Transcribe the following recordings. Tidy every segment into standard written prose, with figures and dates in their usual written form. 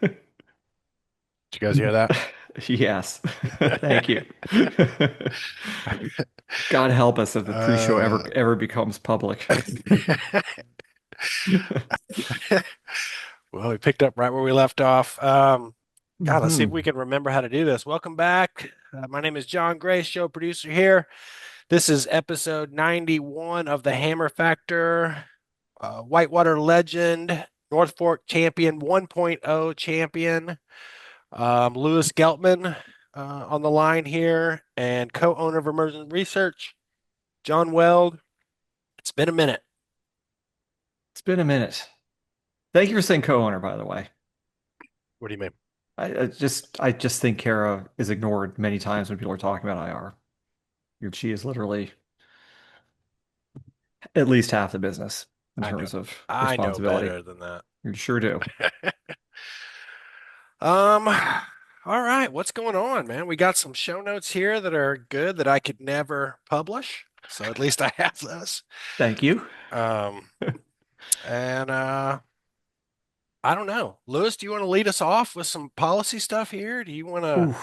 Did you guys hear that? Yes. Thank you. God help us if the pre-show ever Uh, ever becomes public. well, we picked up right where we left off. God, let's see if Hmm. we can remember how to do this. Welcome back. My name is John Gray, show producer here. This is episode 91 of the Hammer Factor. Whitewater legend, North Fork champion, 1.0 champion, Lewis Geltman on the line here, and co-owner of Emergent Research, John Weld. It's been a minute. It's been a minute. Thank you for saying co-owner, by the way. What do you mean? I just think Kara is ignored many times when people are talking about IR. She is literally at least half the business in I know. terms of I know responsibility. better than that. You sure do. Um, all right, what's going on, man? We got some show notes here that are good that I could never publish. So at least I have those. Thank you. Um, and I don't know. Lewis, do you want to lead us off with some policy stuff here? Ooh.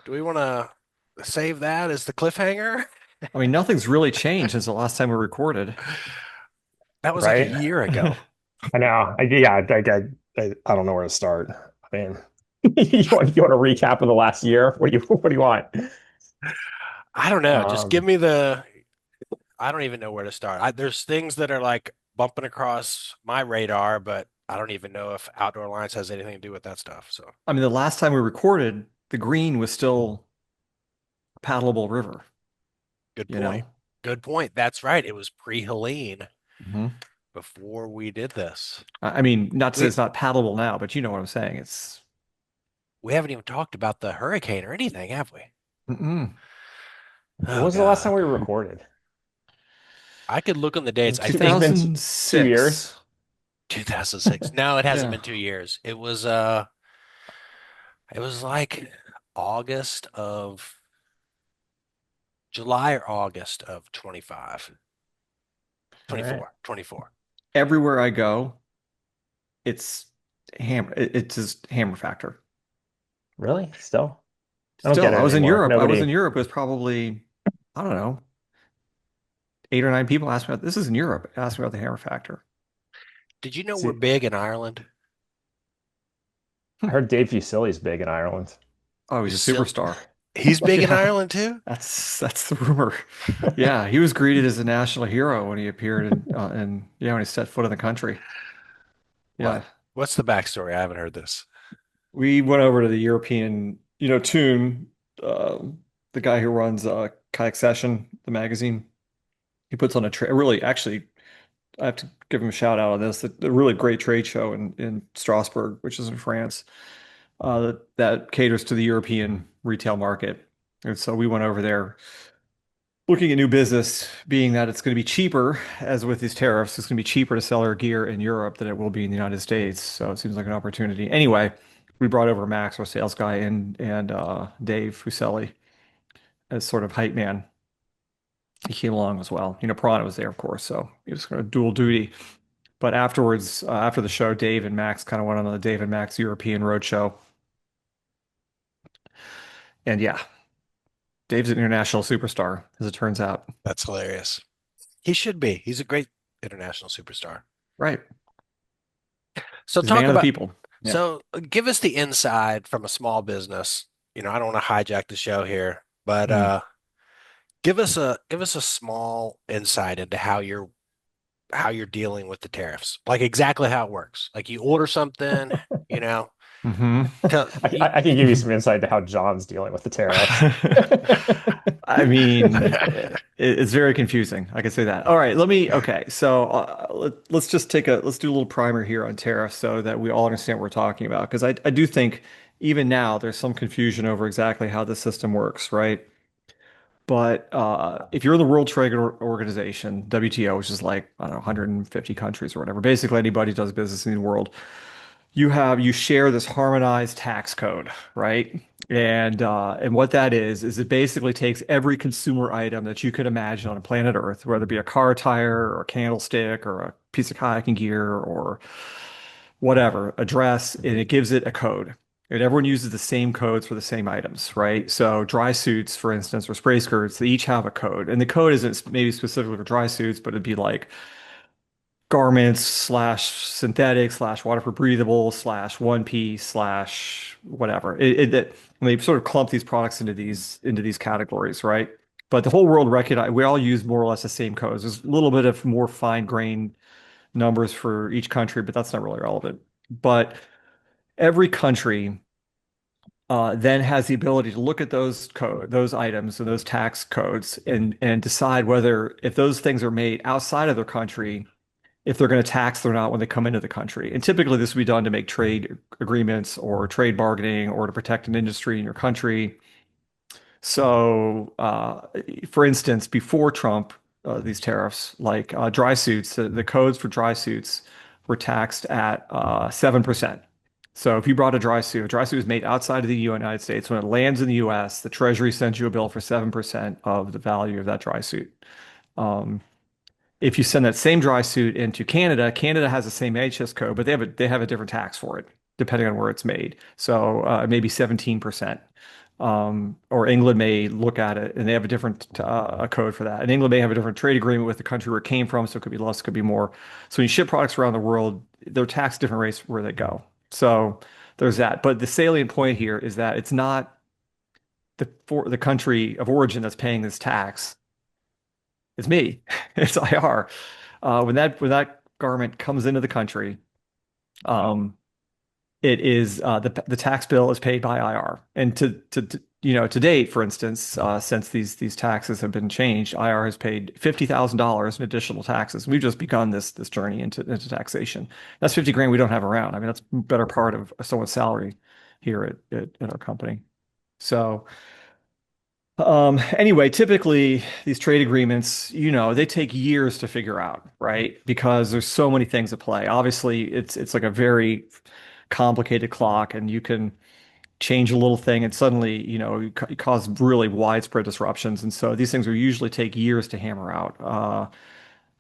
Do we want to save that as the cliffhanger? I mean, nothing's really changed since the last time we recorded. That was like a Right? year ago. I know. I don't know where to start. I mean, you want a recap of the last year? What do you want? I don't know. Just give Um, me I don't even know where to start. There's things that are like bumping across my radar, but I don't even know if Outdoor Alliance has anything to do with that stuff. So I mean, the last time we recorded, the green was still a paddleable river, good you point. know? Good point. That's right. It was pre-Helene Hmm. before we did this. I mean, not to say We it's not paddleable now, but you know what I'm saying. It's we haven't even talked about the hurricane or anything, have we? mm-mm. when Oh was the last time God. we recorded? I could look on the dates. I It's think been 2 years. 2006. 2006. No, it hasn't Yeah. been 2 years. It was like August of July or August of 25, All right. 24, 24. Everywhere I go, it's it's just hammer factor. Really? Still? I don't get Still, I it was in anymore. Europe. I was in Nobody. Europe. It was probably, I don't know, 8 or 9 people asked me about this is in Europe, asked me about the hammer factor. Did you know we're See, big in Ireland? I heard Dave Fusilli's big in Ireland. Oh, You he's a still, superstar. he's big in Yeah, Ireland too? that's the rumor. Yeah, he was greeted as a national hero when he appeared in yeah, when he set foot in the country. What? Yeah, What's the backstory? I haven't heard this. we went over to the European, Toon, the guy who runs Kayak Session, the magazine. He puts on a really actually I have to give him a shout out on this. A really great trade show in Strasbourg, which is in France, that caters to the European retail market. And so we went over there looking at new business, being that it's going to be cheaper, as with these tariffs, it's going to be cheaper to sell our gear in Europe than it will be in the United States. So it seems like an opportunity. Anyway, we brought over Max, our sales guy, and Dave Fuselli as sort of hype man. He came along as well. Prana was there, of course, so he was kind of dual duty. But afterwards, after the show, Dave and Max kind of went on the Dave and Max European Roadshow. And yeah, Dave's an international superstar, as it turns out. That's hilarious. He should be. He's a great international superstar. Right. So He's a talk man of the about, people. Yeah. give us the inside from a small business. I don't want to hijack the show here, but Hmm. give us a small insight into how you're dealing with the tariffs. Like exactly how it works. Like you order something, you know, Hmm. tell I, you, I can give you some insight to how John's dealing with the tariffs. I mean, it's very confusing. I can say that. All right, okay. So let's just let's do a little primer here on tariffs so that we all understand what we're talking about. Because I do think even now there's some confusion over exactly how the system works, right? But if you're in the World Trade Organization, WTO, which is like, I don't know, 150 countries or whatever, basically anybody who does business in the world, you share this harmonized tax code, right? And what that is it basically takes every consumer item that you could imagine on planet Earth, whether it be a car tire or a candlestick or a piece of kayaking gear or whatever address, and it gives it a code. And everyone uses the same codes for the same items, right? So dry suits, for instance, or spray skirts, they each have a code. And the code isn't maybe specifically for dry suits, but it'd be like garments slash synthetic slash waterproof breathable slash one piece slash whatever. And they sort of clump these products into these categories, right? But the whole world recognize we all use more or less the same codes. There's a little bit of more fine grained numbers for each country, but that's not really relevant. But every country then has the ability to look at those items and those tax codes and decide whether if those things are made outside of their country, if they're going to tax them or not when they come into the country. And typically this would be done to make trade agreements or trade bargaining or to protect an industry in your country. So, for instance, before Trump, these tariffs, like dry suits, the codes for dry suits were taxed at 7%. So if you brought a dry suit is made outside of the United States. When it lands in the US, the Treasury sends you a bill for 7% of the value of that dry suit. Um, if you send that same dry suit into Canada, Canada has the same HS code, but they have a different tax for it, depending on where it's made. So maybe 17%. Or England may look at it and they have a different code for that. And England may have a different trade agreement with the country where it came from, so it could be less, could be more. So when you ship products around the world, they're taxed different rates where they go. So there's that. But the salient point here is that it's not the country of origin that's paying this tax. It's me. It's IR. When that garment comes into the country, um, it is the tax bill is paid by IR. And to date, for instance, since these taxes have been changed, IR has paid $50,000 in additional taxes. We've just begun this journey into taxation. That's 50 grand we don't have around. I mean, that's a better part of someone's salary here at our company. So. Anyway, typically these trade agreements, they take years to figure out, right? Because there's so many things at play. Obviously, it's like a very complicated clock, and you can change a little thing and suddenly, you cause really widespread disruptions. And so these things will usually take years to hammer out.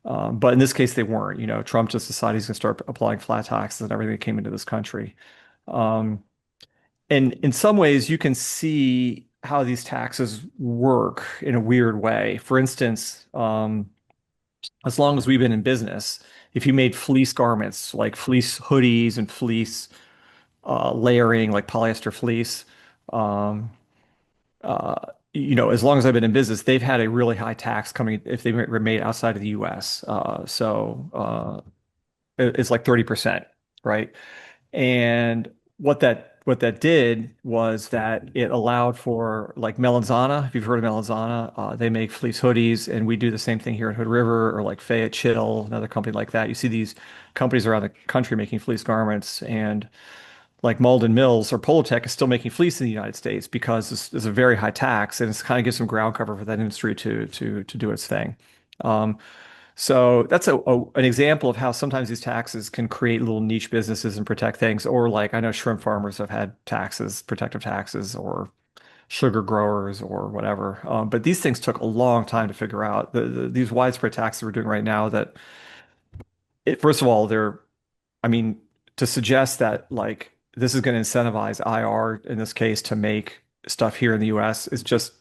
But in this case, they weren't. Trump just decided he's going to start applying flat taxes and everything that came into this country. Um, and in some ways, you can see how these taxes work in a weird way. For instance, as long as we've been in business, if you made fleece garments like fleece hoodies and fleece layering, like polyester fleece, um, uh, as long as I've been in business, they've had a really high tax coming if they were made outside of the US. It's like 30%, right? And what that did was that it allowed for like Melanzana. If you've heard of Melanzana, they make fleece hoodies, and we do the same thing here in Hood River or like Fayette Chill, another company like that. You see these companies around the country making fleece garments, and like Malden Mills or Politech is still making fleece in the United States because there's a very high tax, and it's kind of gives some ground cover for that industry to do its thing. Um, so that's an example of how sometimes these taxes can create little niche businesses and protect things. Or like I know shrimp farmers have had taxes, protective taxes, or sugar growers or whatever. But these things took a long time to figure out. These widespread taxes we're doing right now that first of all, I mean, to suggest that like this is going to incentivize IR in this case to make stuff here in the US is just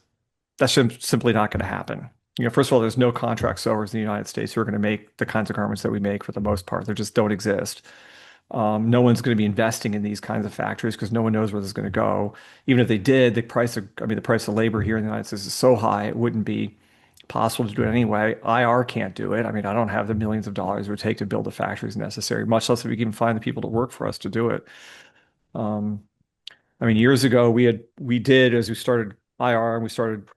that's simply not going to happen. First of all, there's no contract sewers in the United States who are going to make the kinds of garments that we make for the most part. They just don't exist. No one's going to be investing in these kinds of factories because no one knows where this is going to go. Even if they did, the price of labor here in the United States is so high, it wouldn't be possible to do it anyway. IR can't do it. I mean, I don't have the millions of dollars it would take to build the factories necessary, much less if we can even find the people to work for us to do it. Um, I mean, years ago, we did as we started IR and we started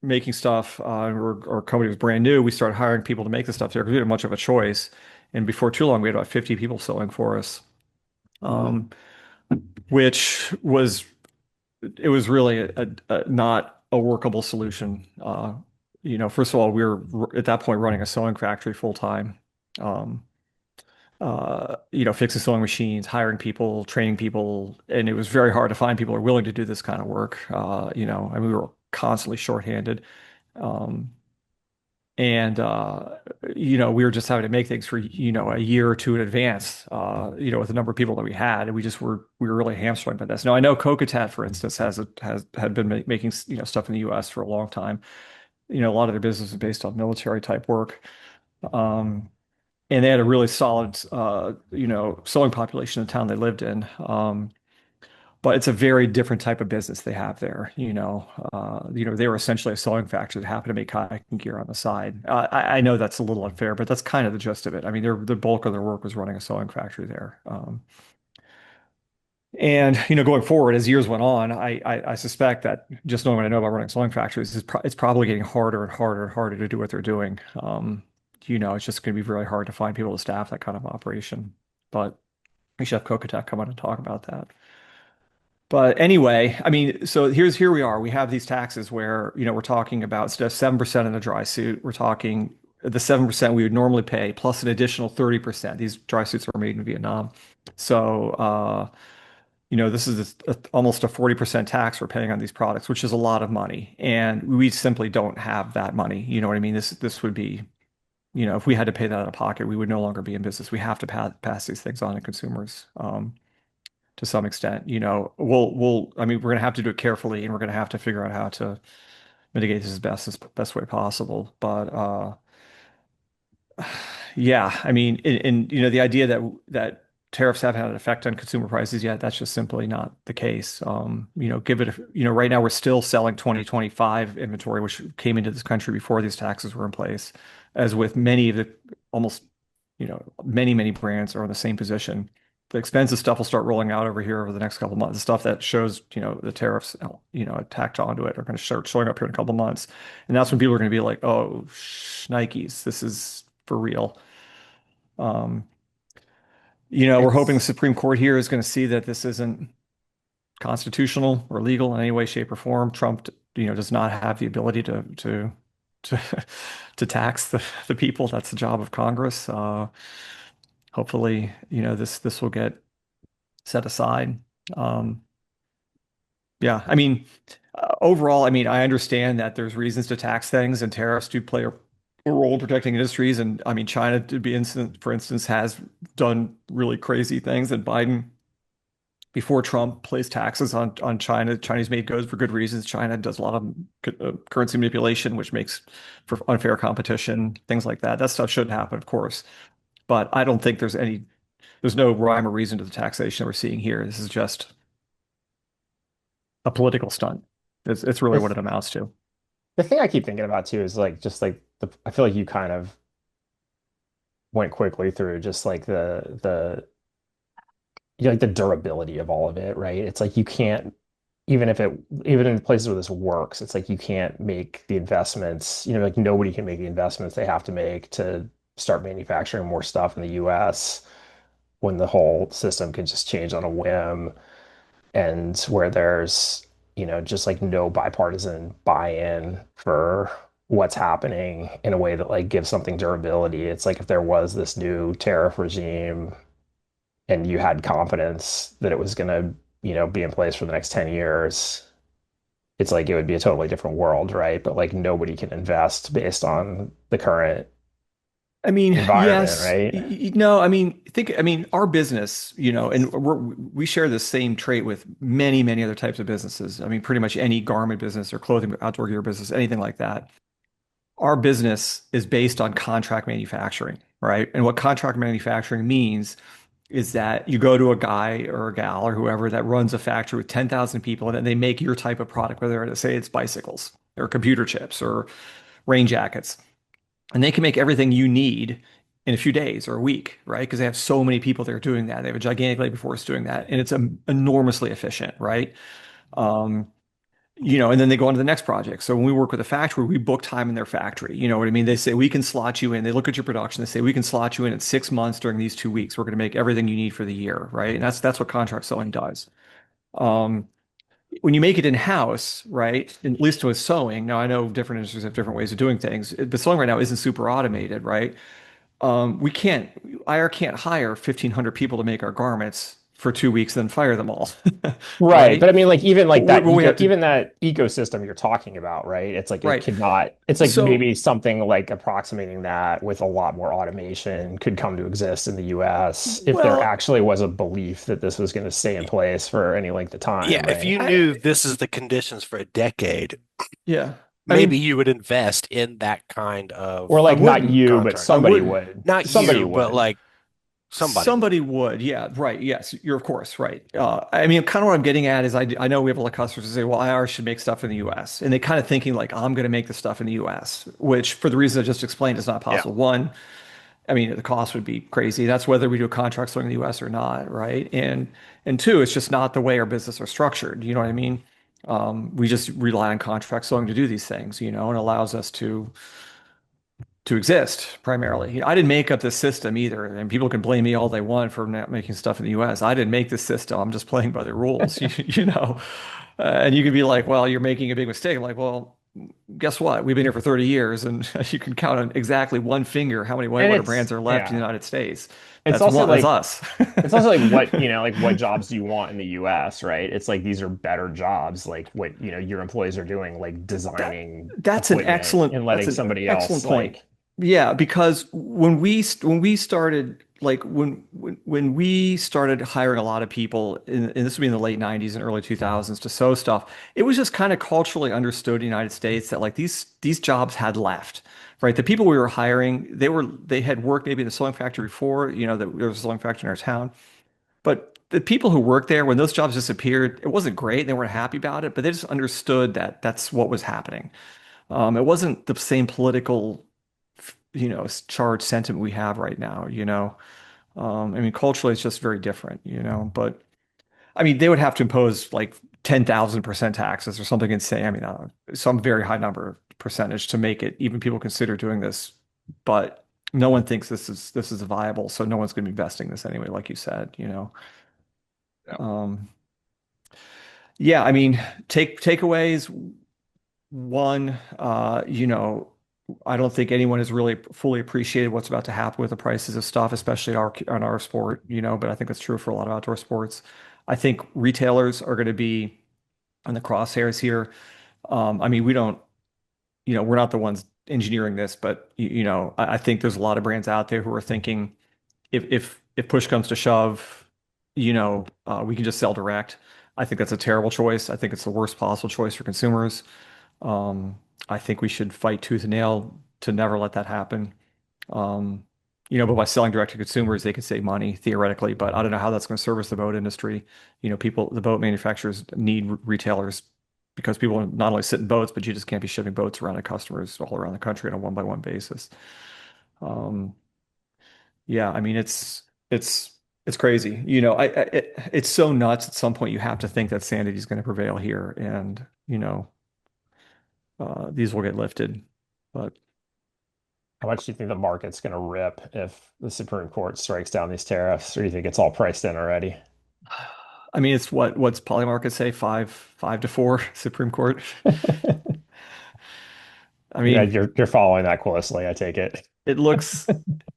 making stuff, our company was brand new. We started hiring people to make the stuff there because we didn't have much of a choice. And before too long, we had about 50 people sewing for us, um, which was it was really not a workable solution. First of all, we were at that point running a sewing factory full time. Um, Fixing sewing machines, hiring people, training people, and it was very hard to find people who are willing to do this kind of work. I mean, we were constantly shorthanded. Um, And we were just having to make things for a year or two in advance, with the number of people that we had, and we were really hamstrung by this. Now I know Kokatat, for instance, had been making stuff in the U.S. for a long time. A lot of their business is based on military type work. Um, and they had a really solid, sewing population in the town they lived in. But it's a very different type of business they have there. They were essentially a sewing factory that happened to make kayaking gear on the side. I know that's a little unfair, but that's kind of the gist of it. I mean, the bulk of their work was running a sewing factory there. And going forward, as years went on, I suspect that just knowing what I know about running sewing factories, it's probably getting harder and harder and harder to do what they're doing. It's just going to be really hard to find people to staff that kind of operation. But we should have Kokatek come on and talk about that. But anyway, I mean, so here we are. We have these taxes where, we're talking about instead of 7% in a dry suit, we're talking the 7% we would normally pay plus an additional 30%. These dry suits are made in Vietnam. So, this is almost a 40% tax we're paying on these products, which is a lot of money. And we simply don't have that money. You know what I mean? This would be, if we had to pay that out of pocket, we would no longer be in business. We have to pass these things on to consumers. To some extent. I mean, we're going to have to do it carefully, and we're going to have to figure out how to mitigate this best way possible. But yeah, I mean, the idea that tariffs haven't had an effect on consumer prices yet, that's just simply not the case. Right now we're still selling 2025 inventory, which came into this country before these taxes were in place, as with many of the almost, many brands are in the same position. The expensive stuff will start rolling out over here over the next couple of months. The stuff that shows, the tariffs, tacked onto it are going to start showing up here in a couple of months. And that's when people are going to be like, oh, Nikes, this is for real. Um, we're hoping the It's Supreme Court here is going to see that this isn't constitutional or legal in any way, shape, or form. Trump, does not have the ability to to tax the people. That's the job of Congress. Hopefully, this will get set aside. Um, yeah, I mean, overall, I mean, I understand that there's reasons to tax things, and tariffs do play a role in protecting industries. And I mean, China, to be instance, for instance, has done really crazy things. And Biden, before Trump, placed taxes on China. Chinese made goods for good reasons. China does a lot of currency manipulation, which makes for unfair competition, things like that. That stuff shouldn't happen, of course. But I don't think there's no rhyme or reason to the taxation we're seeing here. This is just a political stunt. It's really the, what it amounts to. the thing I keep thinking about too is like just like I feel like you kind of went quickly through just like like the durability of all of it, right? It's like you can't even in places where this works, it's like you can't make the investments, like nobody can make the investments they have to make to start manufacturing more stuff in the US when the whole system can just change on a whim, and where there's, just like no bipartisan buy-in for what's happening in a way that like gives something durability. It's like if there was this new tariff regime and you had confidence that it was going to, be in place for the next 10 years, it's like it would be a totally different world, right? But like nobody can invest based on the current I mean, environment, yes, right? no, I mean, our business, and we share the same trait with many, many other types of businesses. I mean, pretty much any garment business or clothing, outdoor gear business, anything like that. Our business is based on contract manufacturing, right? And what contract manufacturing means is that you go to a guy or a gal or whoever that runs a factory with 10,000 people and they make your type of product, whether say it's bicycles or computer chips or rain jackets. And they can make everything you need in a few days or a week, right? Because they have so many people that are doing that. They have a gigantic labor force doing that, and it's enormously efficient, right? Um, and then they go on to the next project. So when we work with a factory, we book time in their factory. You know what I mean? They say we can slot you in. They look at your production. They say we can slot you in at 6 months during these 2 weeks. We're going to make everything you need for the year, right? And that's what contract selling does. Um, when you make it in-house, right, at least with sewing, now I know different industries have different ways of doing things, but sewing right now isn't super automated, right? We can't, IR can't hire 1,500 people to make our garments for 2 weeks, then fire them all, Right. But right? I mean, like even like that But we have to, even that ecosystem you're talking about, right? It's like it right? could not, it's like So, maybe something like approximating that with a lot more automation could come to exist in the US if there well, actually was a belief that this was going to stay in place for any length of Yeah, time, if right? you knew this is the conditions for a decade, yeah. I maybe mean, you would invest in that kind Or of like not you, but contract. I somebody wouldn't. would. Not Somebody you, but would. like somebody would. Somebody would, yeah, right. Yes, you're of course right. I mean, kind of what I'm getting at is I know we have a lot of customers who say, well, IR should make stuff in the US. And they kind of thinking like, I'm going to make the stuff in the US, which for the reasons I just explained is not Yeah. possible. One, I mean, the cost would be crazy. That's whether we do a contract selling in the US or not, right? And two, it's just not the way our business are structured. You know what I mean? We just rely on contract selling to do these things, and allows us to exist primarily. I didn't make up this system either, and people can blame me all they want for not making stuff in the US. I didn't make this system. I'm just playing by the rules, you know. And you could be like, "Well, you're making a big mistake." I'm like, "Well, guess what? We've been here for 30 years, and you can count on exactly one finger how many And whitewater brands are left in the yeah. United States. It's That's also one. That's like us." it's also like what, like what jobs do you want in the US, right? It's like these are better jobs, like what, your employees are doing, like That designing that's an equipment excellent and that's letting an somebody excellent else point. like Yeah, because when we started like when we started hiring a lot of people and this would be in the late 90s and early 2000s to sew stuff, it was just kind of culturally understood in the United States that like these jobs had left, right? The people we were hiring, they had worked maybe in the sewing factory before, that there was a sewing factory in our town. But the people who worked there, when those jobs disappeared, it wasn't great. They weren't happy about it, but they just understood that that's what was happening. It wasn't the same political, charged sentiment we have right now, I mean, culturally, it's just very different, but I mean, they would have to impose like 10,000% taxes or something insane. I mean, some very high number percentage to make it even people consider doing this, but no one thinks this is viable, so no one's going to be investing this anyway, like you said. Yeah. Um, yeah, I mean, takeaways. One, I don't think anyone has really fully appreciated what's about to happen with the prices of stuff, especially on our sport, but I think that's true for a lot of outdoor sports. I think retailers are going to be on the crosshairs here. I mean, we don't, we're not the ones engineering this, but I think there's a lot of brands out there who are thinking if push comes to shove, we can just sell direct. I think that's a terrible choice. I think it's the worst possible choice for consumers. Um, I think we should fight tooth and nail to never let that happen. Um, but by selling direct to consumers, they can save money theoretically, but I don't know how that's going to service the boat industry. The boat manufacturers need retailers because people not only sit in boats, but you just can't be shipping boats around to customers all around the country on a one-by-one basis. Um, yeah, I mean, it's crazy. It's so nuts. At some point, you have to think that sanity is going to prevail here, and these will get lifted. But how much do you think the market's going to rip if the Supreme Court strikes down these tariffs, or do you think it's all priced in already? I mean, it's what's Polymarket say, 5-4 Supreme Court. I Yeah, mean, you're following that closely, I take it. it looks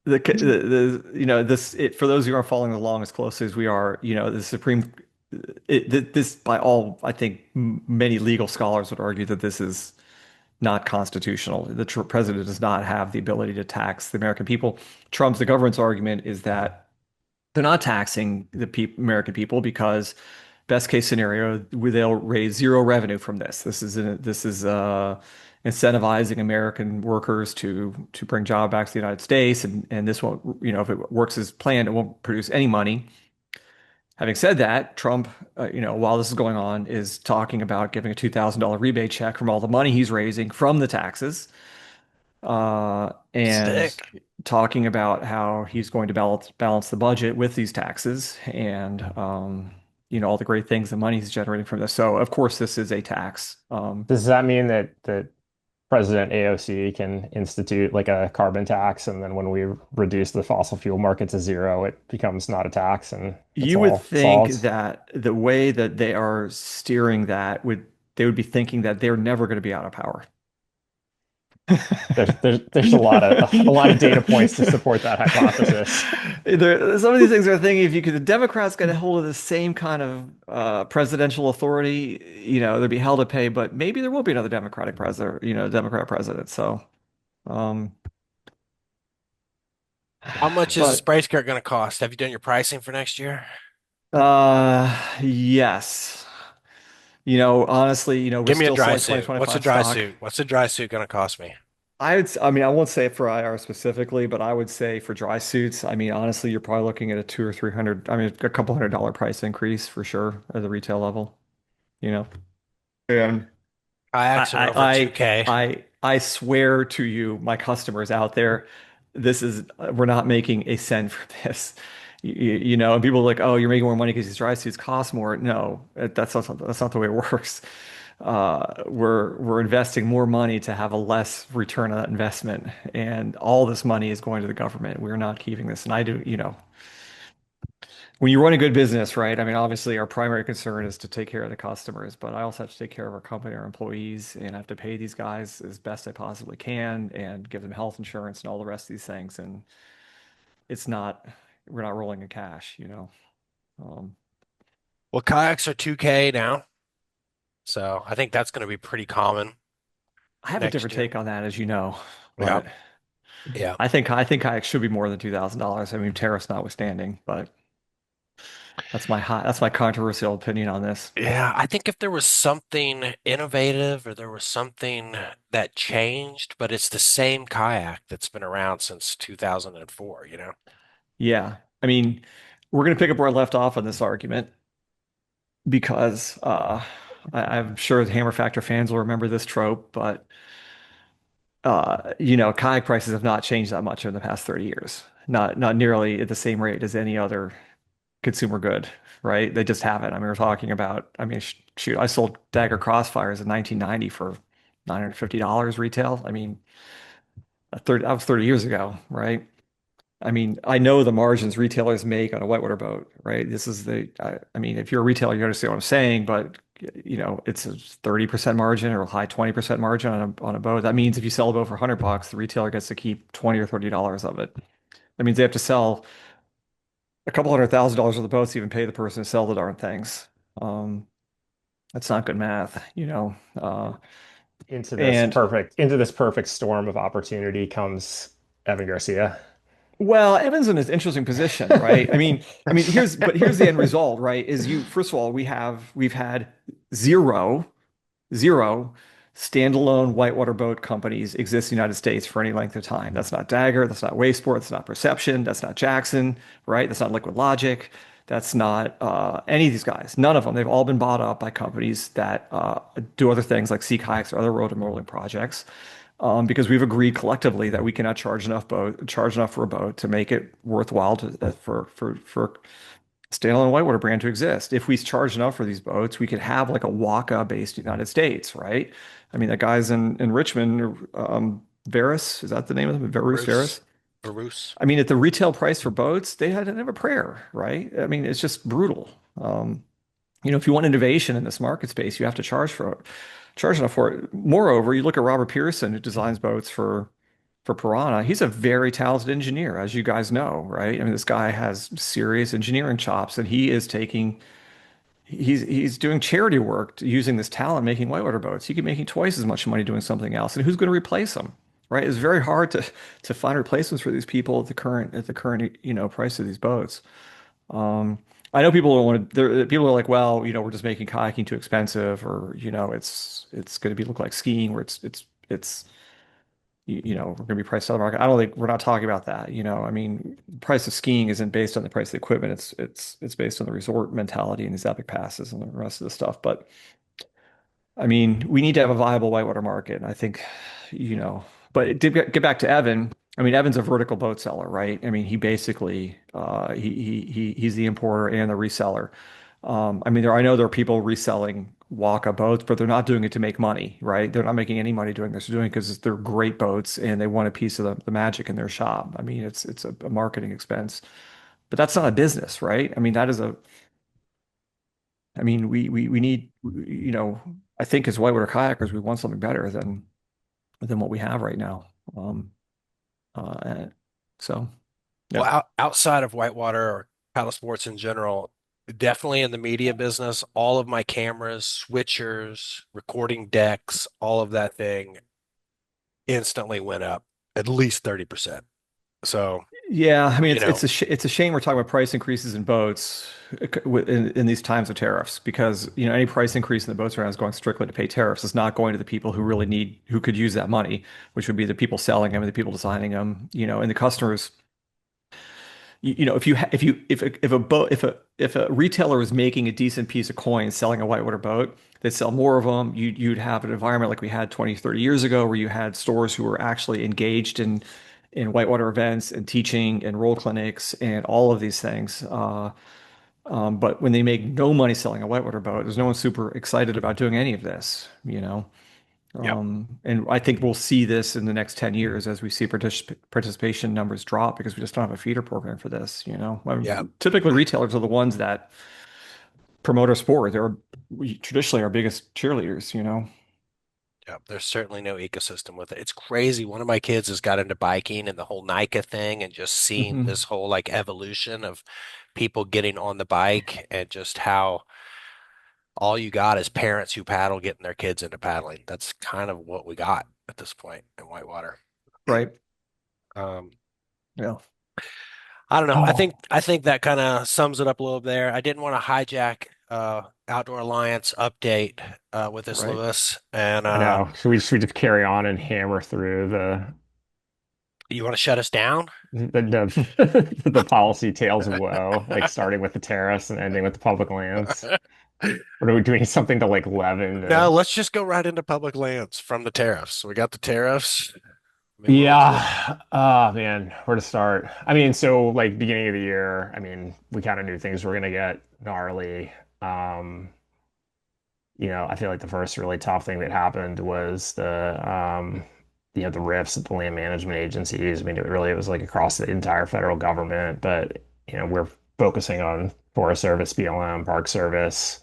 this it for those who aren't following along as closely as we are, the Supreme this by all I think many legal scholars would argue that this is not constitutional. The president does not have the ability to tax the American people. The government's argument is that they're not taxing the American people because best case scenario, they'll raise zero revenue from this. This is incentivizing American workers to bring job back to the United States, and this won't, if it works as planned, it won't produce any money. Having said that, Trump, while this is going on, is talking about giving a $2,000 rebate check from all the money he's raising from the taxes, and Sick. talking about how he's going to balance the budget with these taxes and all the great things the money he's generating from this. So of course this is a tax. Does that mean that President AOC can institute like a carbon tax, and then when we reduce the fossil fuel market to zero, it becomes not a tax and it's You would all think solved? that the way that they are steering that they would be thinking that they're never going to be out of power. There's a lot of data points to support that hypothesis. Some of these things are thinking if you could, the Democrats get a hold of the same kind of presidential authority, there'd be hell to pay, but maybe there will be another Democratic president, Democrat president. So, um, How much is a but spray skirt going to cost? Have you done your pricing for next year? yes, honestly, we Give me a still dry selling suit. What's a 2025 dry stock. suit? What's a dry suit going to cost me? I mean, I won't say for IR specifically, but I would say for dry suits, I mean, honestly, you're probably looking at a 200 or 300, I mean, a couple $100 price increase for sure at the retail level, you know. And Kayaks are over I 2K. I swear to you, my customers out there, we're not making a cent for this. And people are like, oh, you're making more money because these dry suits cost more. No, that's not the way it works. We're investing more money to have a less return on that investment, and all this money is going to the government. We're not keeping this. And I do, when you run a good business, right? I mean, obviously, our primary concern is to take care of the customers, but I also have to take care of our company, our employees, and I have to pay these guys as best I possibly can and give them health insurance and all the rest of these things. And it's not, we're not rolling in cash. Um, Well, kayaks are 2K now, so I think that's going to be pretty common I have a next different year. take on that, as you know, Yeah, but yeah, I think kayaks should be more than $2,000. I mean, tariffs notwithstanding, but that's my controversial opinion on this. yeah. I think if there was something innovative or there was something that changed, but it's the same kayak that's been around since 2004, you know? Yeah. I mean, we're going to pick up where I left off on this argument because I'm sure the Hammer Factor fans will remember this trope, but kayak prices have not changed that much in the past 30 years. Not nearly at the same rate as any other consumer good, right? They just haven't. I mean, we're talking about, I mean, shoot, I sold Dagger Crossfires in 1990 for $950 retail. I mean, that was 30 years ago, right? I mean, I know the margins retailers make on a whitewater boat, right? I mean, if you're a retailer, you understand what I'm saying, but it's a 30% margin or a high 20% margin on a boat. That means if you sell a boat for $100, the retailer gets to keep 20 or $30 of it. That means they have to sell a couple $100,000 of the boats to even pay the person to sell the darn things. Um, that's not good math. And Into this perfect storm of opportunity comes Evan Garcia. well, Evan's in an interesting position, right? I mean, here's the end result, right? First of all, we've had zero zero standalone whitewater boat companies exist in the United States for any length of time. That's not Dagger, that's not Wavesport, that's not Perception, that's not Jackson, right? That's not Liquid Logic, that's not any of these guys. None of them. They've all been bought up by companies that do other things like sea kayaks or other rotomolding projects. Because we've agreed collectively that we cannot charge enough for a boat to make it worthwhile for standalone whitewater brand to exist. If we charge enough for these boats, we could have like a Waka based United States, right? I mean, the guys in Richmond, Varus, is that the name of them? Bruce, Varus? Bruce. I mean, at the retail price for boats, they had to have a prayer, right? I mean, it's just brutal. Um, if you want innovation in this market space, you have to charge enough for it. Moreover, you look at Robert Pearson, who designs boats for Piranha. He's a very talented engineer, as you guys know, right? I mean, this guy has serious engineering chops, and he's doing charity work using this talent making whitewater boats. He could be making twice as much money doing something else. And who's going to replace him? Right? It's very hard to find replacements for these people at the current price of these boats. Um, I know people don't want to. People are like, well, we're just making kayaking too expensive, or it's going to be look like skiing, where it's we're going to be priced out of the market. I don't think we're not talking about that. I mean, the price of skiing isn't based on the price of the equipment. It's based on the resort mentality and these epic passes and the rest of the stuff. But I mean, we need to have a viable whitewater market. And I think, you know, but it did get back to Evan. I mean, Evan's a vertical boat seller, right? I mean, he basically he's the importer and the reseller. I mean, I know there are people reselling Waka boats, but they're not doing it to make money, right? They're not making any money doing this. They're doing it because they're great boats and they want a piece of the magic in their shop. I mean, it's a marketing expense, but that's not a business, right? I mean, we need, I think as whitewater kayakers, we want something better than than what we have right now. Um, uh, so Well, yeah. outside of whitewater or paddle sports in general, definitely in the media business, all of my cameras, switchers, recording decks, all of that thing instantly went up at least 30%. So, Yeah, I mean you know, it's a shame we're talking about price increases in boats in these times of tariffs because any price increase in the boats around is going strictly to pay tariffs. It's not going to the people who could use that money, which would be the people selling them and the people designing them, and the customers. If you ha- if a boat if a retailer is making a decent piece of coin selling a whitewater boat, they'd sell more of them. You'd have an environment like we had 20, 30 years ago where you had stores who were actually engaged in whitewater events and teaching and role clinics and all of these things. But when they make no money selling a whitewater boat, there's no one super excited about doing any of this, you know. yep, And I think we'll see this in the next 10 years as we see participation numbers drop because we just don't have a feeder program for this. yeah, Typically, retailers are the ones that promote our sport. They're traditionally our biggest cheerleaders. yeah. There's certainly no ecosystem with it. It's crazy. One of my kids has got into biking and the whole Nika thing and just seeing Hmm. this whole like evolution of people getting on the bike and just how all you got is parents who paddle getting their kids into paddling. That's kind of what we got at this point in whitewater. Right. Um, Yeah. I don't know. I think Oh, I think that kind of sums it up a little there. I didn't want to hijack Outdoor Alliance update with this, Right. Lewis. And I know. Should we just carry on and hammer through you want to shut us down? the policy tales of woe, like starting with the tariffs and ending with the public lands? Or are we doing something to like leaven No, the let's just go right into public lands from the tariffs. So we got the tariffs. I mean, we'll Yeah. Oh man, where to start? I mean, so like beginning of the year, I mean, we kind of knew things were gonna get gnarly. Um, I feel like the first really tough thing that happened was the rifts at the land management agencies. I mean, it was like across the entire federal government, but we're focusing on Forest Service, BLM, Park Service.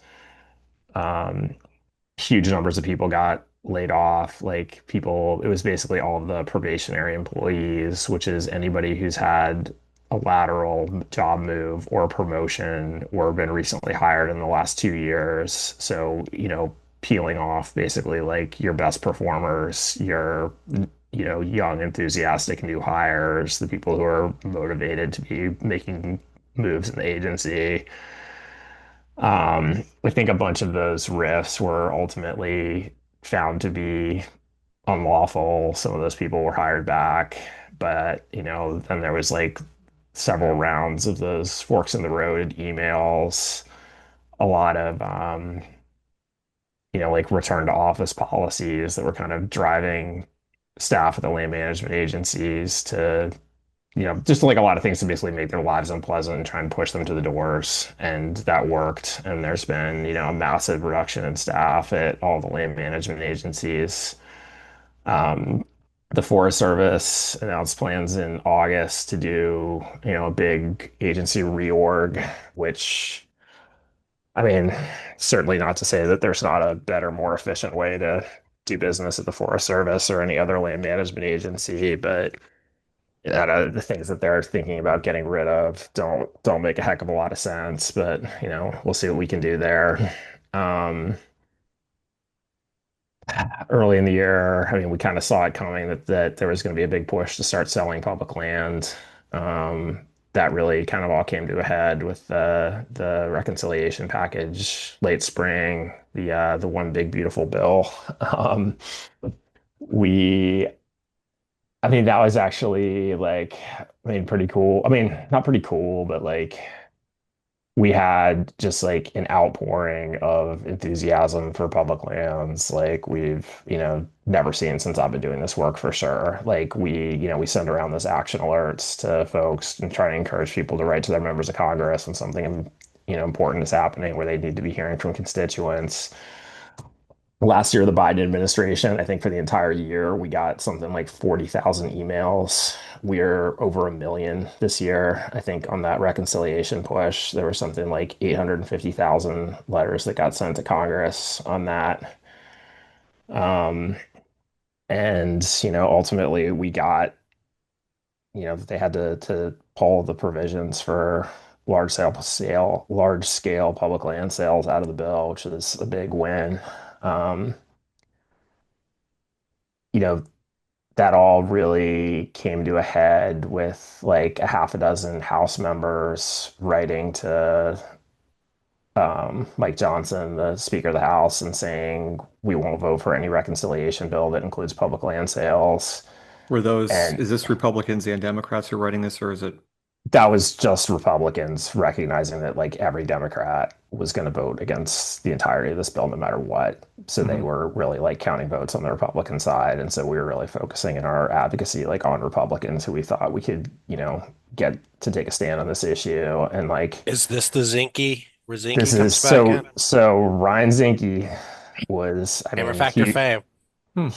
Um, Huge numbers of people got laid off. Like people, it was basically all of the probationary employees, which is anybody who's had a lateral job move or a promotion or been recently hired in the last 2 years. So, peeling off basically like your best performers, your young, enthusiastic new hires, the people who are motivated to be making moves in the agency. I think a bunch of those riffs were ultimately found to be unlawful. Some of those people were hired back, but then there was like several rounds of those forks in the road emails, a lot of like return to office policies that were kind of driving staff at the land management agencies to just like a lot of things to basically make their lives unpleasant and try and push them to the doors. And that worked. And there's been, a massive reduction in staff at all the land management agencies. Um, the Forest Service announced plans in August to do, a big agency reorg, which, I mean, certainly not to say that there's not a better, more efficient way to do business at the Forest Service or any other land management agency, but the things that they're thinking about getting rid of don't make a heck of a lot of sense, but we'll see what we can do there. Um, Early in the year, I mean, we kind of saw it coming that there was going to be a big push to start selling public land. Um, that really kind of all came to a head with the reconciliation package late spring, the one big beautiful bill. Um, we I mean, that was actually like, I mean, pretty cool. I mean, not pretty cool, but like we had just like an outpouring of enthusiasm for public lands like we've, never seen since I've been doing this work for sure. Like we send around those action alerts to folks and try to encourage people to write to their members of Congress when something, important is happening where they need to be hearing from constituents. Last year, the Biden administration, I think for the entire year, we got something like 40,000 emails. We're over a million this year. I think on that reconciliation push, there was something like 850,000 letters that got sent to Congress on that. Um, And, ultimately we got, they had to pull the provisions for large scale public land sales out of the bill, which is a big win. Um, you know, that all really came to a head with like a half a dozen House members writing to Mike Johnson, the Speaker of the House, and saying we won't vote for any reconciliation bill that includes public land sales. And Is this Republicans and Democrats who are writing this, or is it? that was just Republicans recognizing that like every Democrat was going to vote against the entirety of this bill no matter what. So they Mhm. were really like counting votes on the Republican side. And so we were really focusing in our advocacy like on Republicans who we thought we could, get to take a stand on this issue. And like Is this the Zinke where this Zinke is comes back in? so Ryan Zinke was, I Hammer mean, Factor fame. Hmm.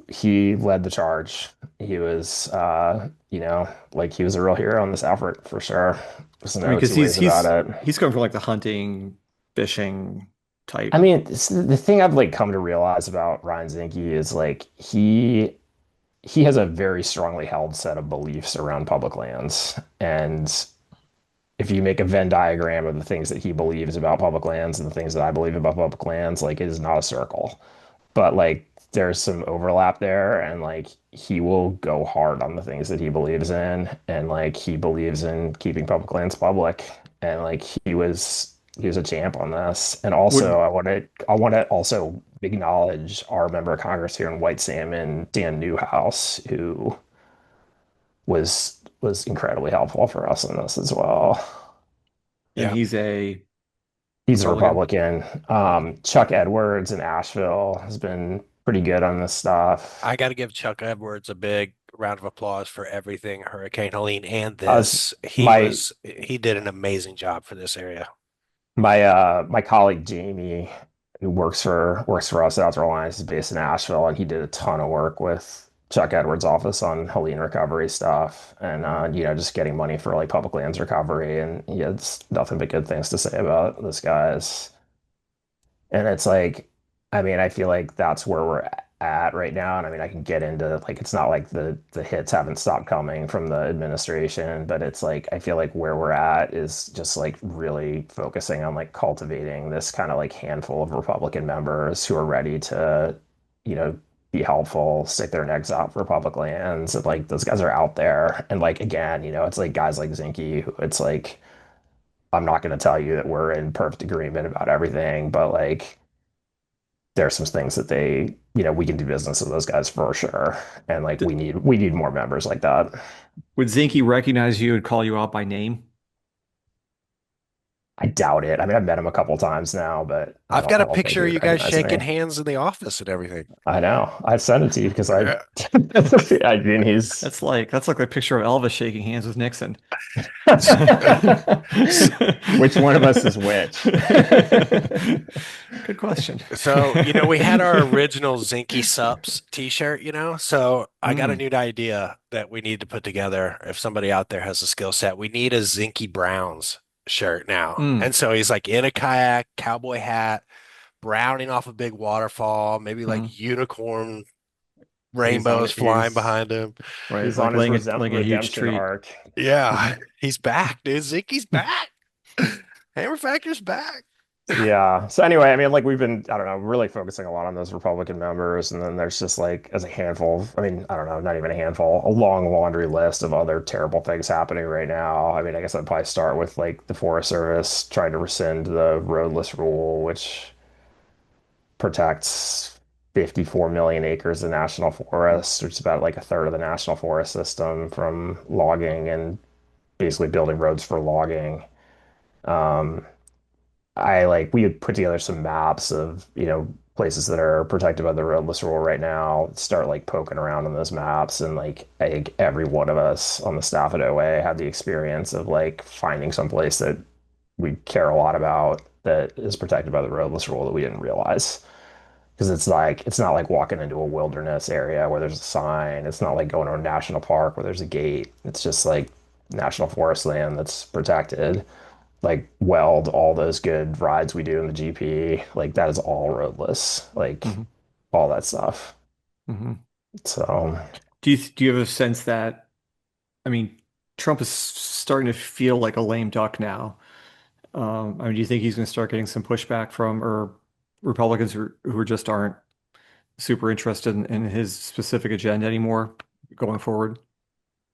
he led the charge. He was like he was a real hero in this effort for sure. There's I mean, no because two ways about it. he's going from like the hunting, fishing I type. mean, the thing I've like come to realize about Ryan Zinke is like he has a very strongly held set of beliefs around public lands. And if you make a Venn diagram of the things that he believes about public lands and the things that I believe about public lands, like it is not a circle. But like there's some overlap there, and like he will go hard on the things that he believes in, and like he believes in keeping public lands public, and like he was a champ on this. And Would also I want to also acknowledge our member of Congress here in White Salmon, Dan Newhouse, who was incredibly helpful for us in this as well. and Yeah. he's a He's a Republican. Republican. Chuck Edwards in Asheville has been pretty good on this stuff. I got to give Chuck Edwards a big round of applause for everything Hurricane Helene and Us, this. my He did an amazing job for this area. my colleague Jamie, who works for us at Outdoor Alliance, is based in Asheville, and he did a ton of work with Chuck Edwards' office on Helene recovery stuff, and just getting money for like public lands recovery, and he had nothing but good things to say about this guy's. And it's like, I mean, I feel like that's where we're at right now. And I mean, I can get into like it's not like the hits haven't stopped coming from the administration, but it's like I feel like where we're at is just like really focusing on like cultivating this kind of like handful of Republican members who are ready to, you know, be helpful, stick their necks out for public lands. And like those guys are out there. And like again, it's like guys like Zinke, who it's like I'm not going to tell you that we're in perfect agreement about everything, but like there's some things that we can do business with those guys for sure. And like D- we need more members like that. Would Zinke recognize you and call you out by name? I doubt it. I mean, I've met him a couple times now, but I I've don't got I a don't think he picture of would you guys recognize shaking me. hands in the office and everything. I know. I've sent it to you because Yeah. I mean he's That's like a picture of Elvis shaking hands with Nixon. which one of us is which? Good question. So, we had our original Zinky Sups t-shirt, so I got a Mm, new idea that we need to put together. If somebody out there has a skill set, we need a Zinky Browns shirt now. mm, And so he's like in a kayak, cowboy hat, browning off a big waterfall, maybe mm. like unicorn He's on rainbows it. flying behind him. Right, He's like on his laying a huge redemption treat. arc. Yeah, he's back, dude. Zinky's back. Hammer Factor's back. Yeah. So anyway, I mean, like we've been, I don't know, really focusing a lot on those Republican members, and then there's just like as a handful of, I mean, I don't know, not even a handful, a long laundry list of other terrible things happening right now. I mean, I guess I'd probably start with like the Forest Service trying to rescind the roadless rule, which protects 54 million acres of national forest, which is about like a third of the national forest system from logging and basically building roads for logging. Um, we had put together some maps of, places that are protected by the roadless rule right now, start like poking around on those maps. And like, I think every one of us on the staff at OA had the experience of like finding some place that we care a lot about that is protected by the roadless rule that we didn't realize. Because it's not like walking into a wilderness area where there's a sign. It's not like going to a national park where there's a gate. It's just like national forest land that's protected, like Weld, all those good rides we do in the GP, like that is all roadless, like Hmm. all that stuff. Hmm. So Do you have a sense that, I mean, Trump is starting to feel like a lame duck now? I mean, do you think he's going to start getting some pushback from or Republicans who just aren't super interested in his specific agenda anymore going forward?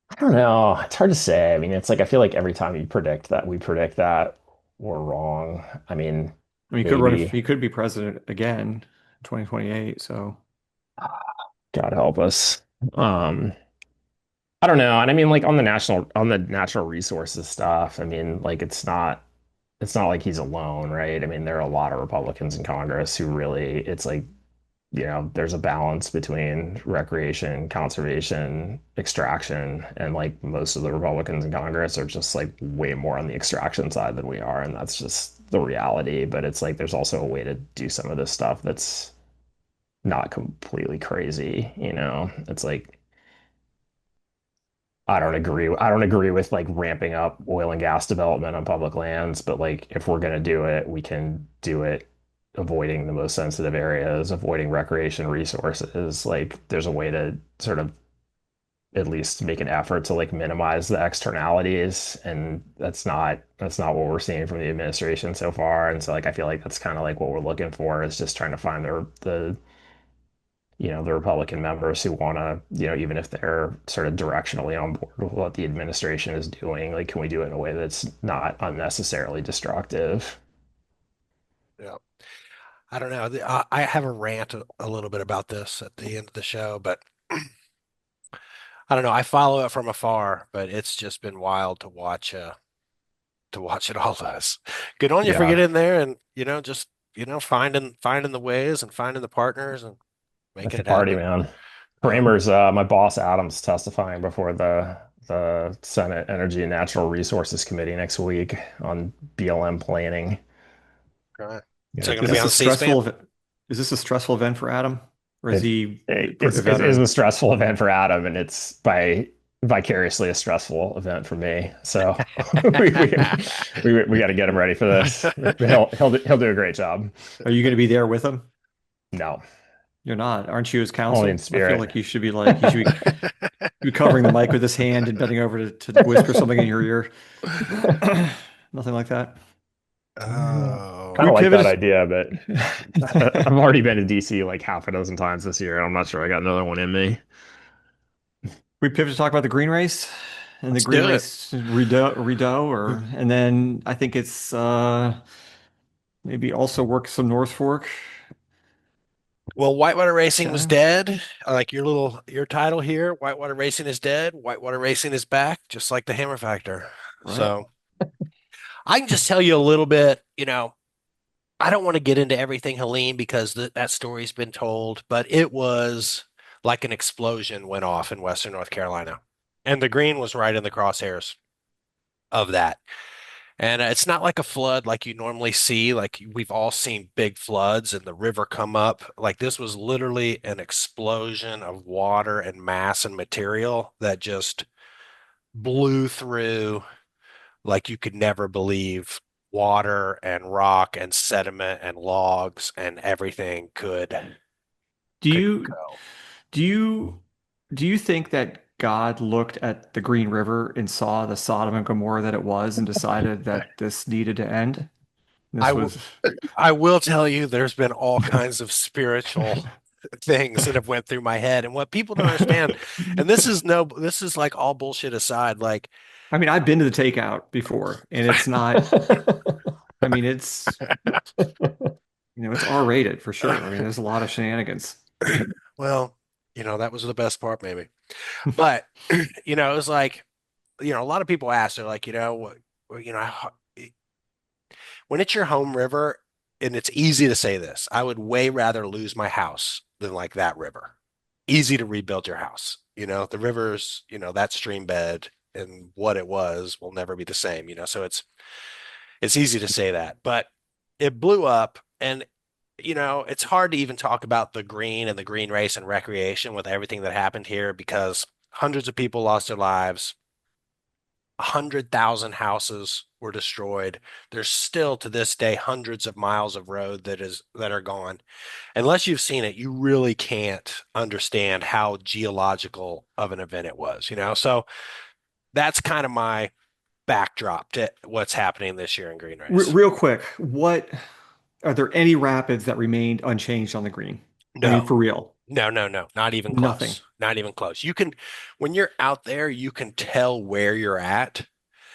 I don't know. It's hard to say. I mean, it's like I feel like every time we predict that we're wrong. I mean, I mean, maybe he could be president again in 2028. So, God help us. Um, I don't know. And I mean, like on the natural resources stuff, I mean, like it's not like he's alone, right? I mean, there are a lot of Republicans in Congress who really, it's like, there's a balance between recreation, conservation, extraction, and like most of the Republicans in Congress are just like way more on the extraction side than we are, and that's just the reality. But it's like there's also a way to do some of this stuff that's not completely crazy, you know? It's like I don't agree with like ramping up oil and gas development on public lands, but like if we're gonna do it, we can do it avoiding the most sensitive areas, avoiding recreation resources. Like there's a way to sort of at least make an effort to like minimize the externalities, and that's not what we're seeing from the administration so far. And so like I feel like that's kind of like what we're looking for is just trying to find the Republican members who want to, even if they're sort of directionally on board with what the administration is doing, like, can we do it in a way that's not unnecessarily destructive? Yeah. I don't know. I have a rant a little bit about this at the end of the show, but I don't know. I follow it from afar, but it's just been wild to watch it all last. Good on you for Yeah, getting in there and just finding the ways and finding the partners and it's making the it party, happen. man. Yeah. Kramer's my boss Adam's testifying before the Senate Energy and Natural Resources Committee next week on BLM planning. Right. Yeah, So you're is gonna be this a on C-SPAN? is this a stressful event for Adam, or is it, he a it's a veteran? stressful event for Adam, and it's by vicariously a stressful event for me. So we got to get him ready for this. But he'll do a great job. Are you going to be there with him? No, You're not. Aren't you his only in counsel? I feel spirit. like you should be like be covering the mic with his hand and bending over to whisper something in your ear. Nothing like that. Can Kind Oh, we of like that pivot? idea, but I've already been to DC like half a dozen times this year. I'm not sure I got another one in me. We pivot to talk about the green race and the let's green do it. race redo or and then I think it's maybe also work some North Fork. Well, whitewater racing was Okay. dead. I like your title here. Whitewater racing is dead. Whitewater racing is back, just like the Hammer Factor. Right. So I can just tell you a little bit. I don't want to get into everything, Helene, because that story's been told, but it was like an explosion went off in Western North Carolina, and the green was right in the crosshairs of that. And it's not like a flood like you normally see. Like we've all seen big floods and the river come up. Like this was literally an explosion of water and mass and material that just blew through like you could never believe water and rock and sediment and logs and everything Do could you go. do you do you think that God looked at the Green River and saw the Sodom and Gomorrah that it was and decided that this needed to end? I This w was I will tell you there's been all kinds of spiritual things that have went through my head and what people don't understand, and this is like all bullshit aside, like I mean, I've been to the takeout before, and it's not, I mean, it's, it's R-rated for sure. I mean, there's a lot of shenanigans. well, that was the best part maybe. But it was like, a lot of people ask, they're like, well, when it's your home river, and it's easy to say this, I would way rather lose my house than like that river. Easy to rebuild your house. The rivers, that stream bed and what it was will never be the same, so it's easy to say that. But it blew up, and it's hard to even talk about the green and the green race and recreation with everything that happened here because hundreds of people lost their lives. 100,000 houses were destroyed. There's still to this day hundreds of miles of road that are gone. Unless you've seen it, you really can't understand how geological of an event it was, you know? So that's kind of my backdrop to what's happening this year in Green Race. Real quick, what are there any rapids that remained unchanged on the green? I mean, No, for real, no, not even nothing. close. Not even close. You can, when you're out there, you can tell where you're at,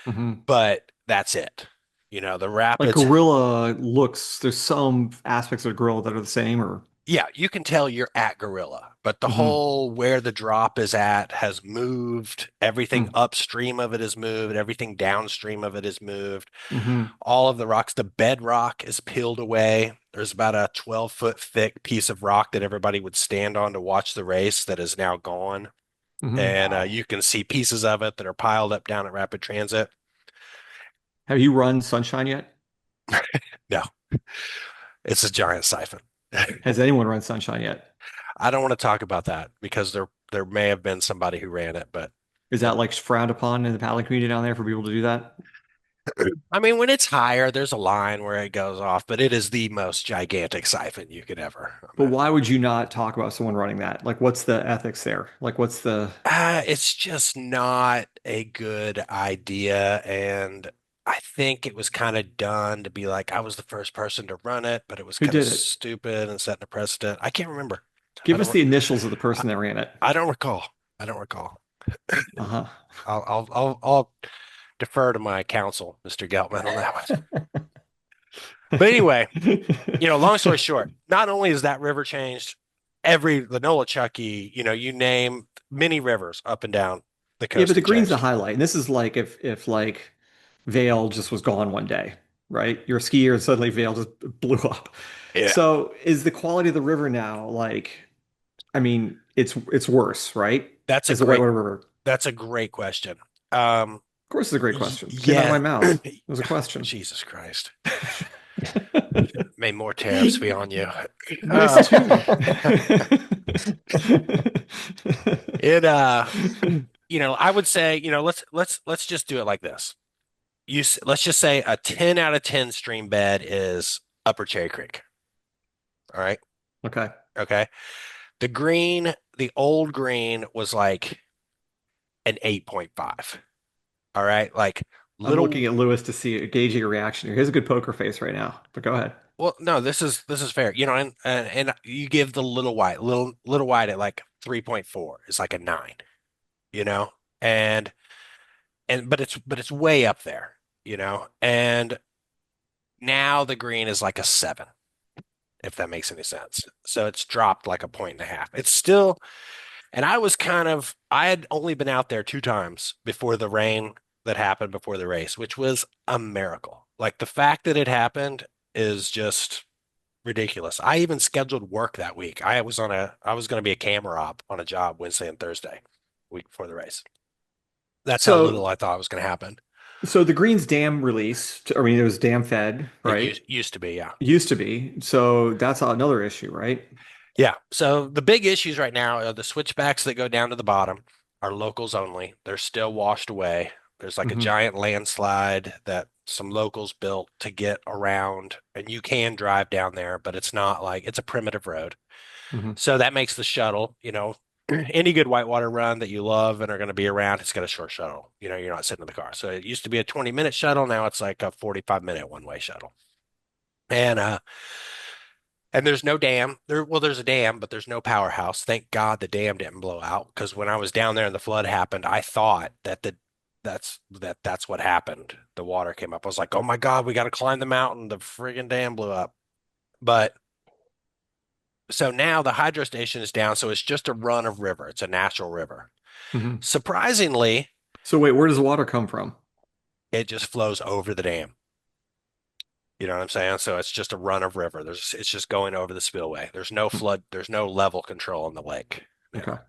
Hmm. but that's it. You know, the Like rapids, gorilla looks, there's some aspects of gorilla that are the same, or yeah, you can tell you're at Gorilla, but the hmm. whole where the drop is at has moved. Everything Mm-hmm. upstream of it is moved. Everything downstream of it is moved. All of the rocks, the bedrock is peeled away. There's about a 12-foot thick piece of rock that everybody would stand on to watch the race that is now gone. Hmm. And Wow. you can see pieces of it that are piled up down at Rapid Transit. Have you run Sunshine yet? No, it's a giant siphon. Has anyone run Sunshine yet? I don't want to talk about that because there may have been somebody who ran it, but Is it, that like frowned upon in the paddling community down there for people to do that? I mean, when it's higher, there's a line where it goes off, but it is the most gigantic siphon you could ever But imagine. why would you not talk about someone running that? Like, what's the ethics there? Like, what's the It's just not a good idea. And I think it was kind of done to be like, I was the first person to run it, but it was who kind of did it? stupid and setting a precedent. I can't remember. I Give us don't, the initials of the I, person that ran it. I don't recall. I don't recall. Uh-huh. I'll defer to my counsel, Mr. Geltman, on that one. But anyway, you know, long story short, not only is that river changed, every the Chucky, you know, you name many rivers up and down the Yeah, but coast the have green's the changed. highlight. And this is like if like Vale just was gone one day, right? You're a skier and suddenly Vale just blew up. Yeah, So is the quality of the river now like, I mean, it's worse, right? that's a Is the great Whitewater River? Of that's a great question. Um, course it's a great question. Came out of yeah, my mouth. It was a question. Jesus Christ, may more tariffs be on you. Nice Uh, tune. it you know, I would say, you know, let's just do it like this. Let's just say a 10 out of 10 stream bed is Upper Cherry Creek. All right. Okay. Okay. The old green was like an 8.5. All right. Like I'm little, looking at Lewis to see gauge your reaction here. He has a good poker face right now, but go ahead. well, no, this is fair. You know, and you give the little white at like 3.4. It's like a 9, you know? And but it's way up there, you know? And now the green is like a 7, if that makes any sense. So it's dropped like a point and a half. It's still, and I had only been out there 2 times before the rain that happened before the race, which was a miracle. Like the fact that it happened is just ridiculous. I even scheduled work that week. I was going to be a camera op on a job Wednesday and Thursday, week before the race. That's how So, little I thought was going to happen. so the Green's dam release, I mean, it was dam fed, It right? used to be, yeah. Used to be. So that's another issue, right? Yeah. So the big issues right now are the switchbacks that go down to the bottom are locals only. They're still washed away. There's like a Hmm. giant landslide that some locals built to get around, and you can drive down there, but it's not like it's a primitive road. Hmm. So that makes the shuttle, you know, any good whitewater run that you love and are going to be around, it's got a short shuttle. You know, you're not sitting in the car. So it used to be a 20-minute shuttle. Now it's like a 45-minute one-way shuttle. And there's no dam. There's a dam, but there's no powerhouse. Thank God the dam didn't blow out because when I was down there and the flood happened, I thought that's what happened. The water came up. I was like, "Oh my God, we got to climb the mountain. The friggin' dam blew up." But so now the hydro station is down, so it's just a run of river. It's a natural river. Hmm. Surprisingly, So wait, where does the water come from? it just flows over the dam. You know what I'm saying? So it's just a run of river. It's just going over the spillway. There's no flood, there's no level control in the lake Okay. now.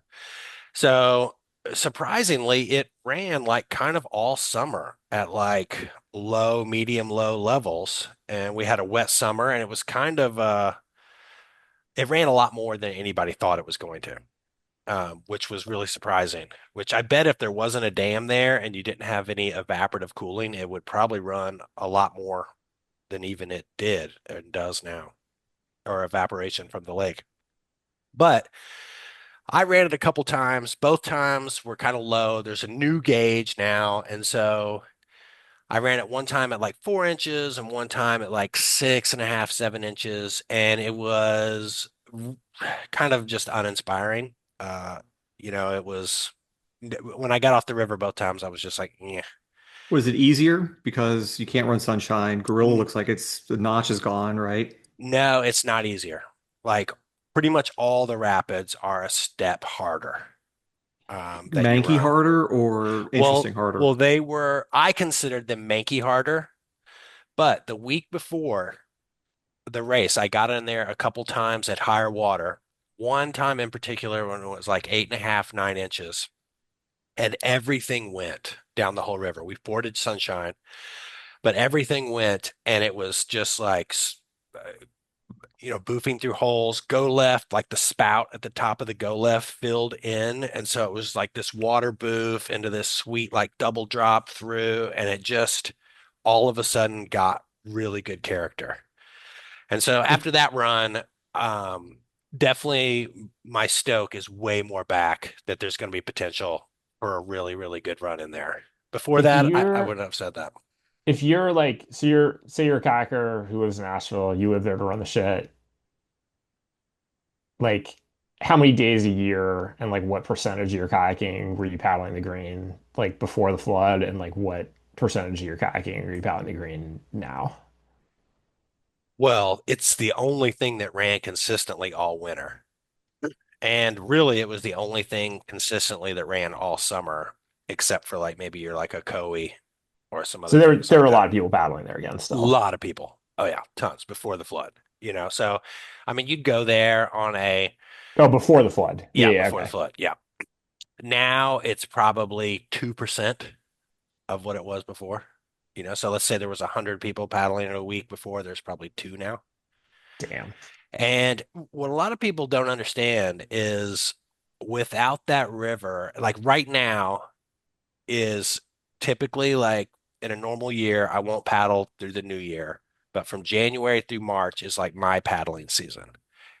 So surprisingly, it ran like kind of all summer at like low, medium, low levels. And we had a wet summer and it was kind of it ran a lot more than anybody thought it was going to. which was really surprising. Which I bet if there wasn't a dam there and you didn't have any evaporative cooling, it would probably run a lot more than even it did and does now, or evaporation from the lake. But I ran it a couple times. Both times were kind of low. There's a new gauge now, and so I ran it one time at like 4 inches and one time at like 6.5, 7 inches, and it was kind of just uninspiring. Uh, it was when I got off the river both times, I was just like, yeah. Was it easier because you can't run sunshine? Gorilla looks like it's the notch is gone, right? No, it's not easier. Like pretty much all the rapids are a step harder that you Manky run. harder or Well, interesting harder? well, I considered them manky harder, but the week before the race, I got in there a couple times at higher water. One time in particular when it was like 8.5, 9 inches, and everything went down the whole river. We forded Sunshine, but everything went, and it was just like boofing through holes, go left, like the spout at the top of the go left filled in. And so it was like this water boof into this sweet, like double drop through. And it just all of a sudden got really good character. And so If after that run, um, definitely my stoke is way more back that there's going to be potential for a really, really good run in there. Before If that, I you're wouldn't have said that. if you're like so you're say you're a kayaker who lives in Nashville, you live there to run the shit, like how many days a year and like what percentage of your kayaking were you paddling the green like before the flood and like what percentage of your kayaking are you paddling the green now? Well, it's the only thing that ran consistently all winter. And really, it was the only thing consistently that ran all summer, except for like maybe you're like a Coe or some So other there things there were like a that. lot of people paddling there again A still. lot of people. Oh yeah, tons before the flood. So I mean, you'd go there on a Oh, before the flood. Yeah, yeah, yeah, before the okay. flood. Yeah. Now it's probably 2% of what it was before. So let's say there was 100 people paddling in a week before, there's probably two now. Damn. And what a lot of people don't understand is without that river, like right now is typically like in a normal year, I won't paddle through the new year, but from January through March is like my paddling season.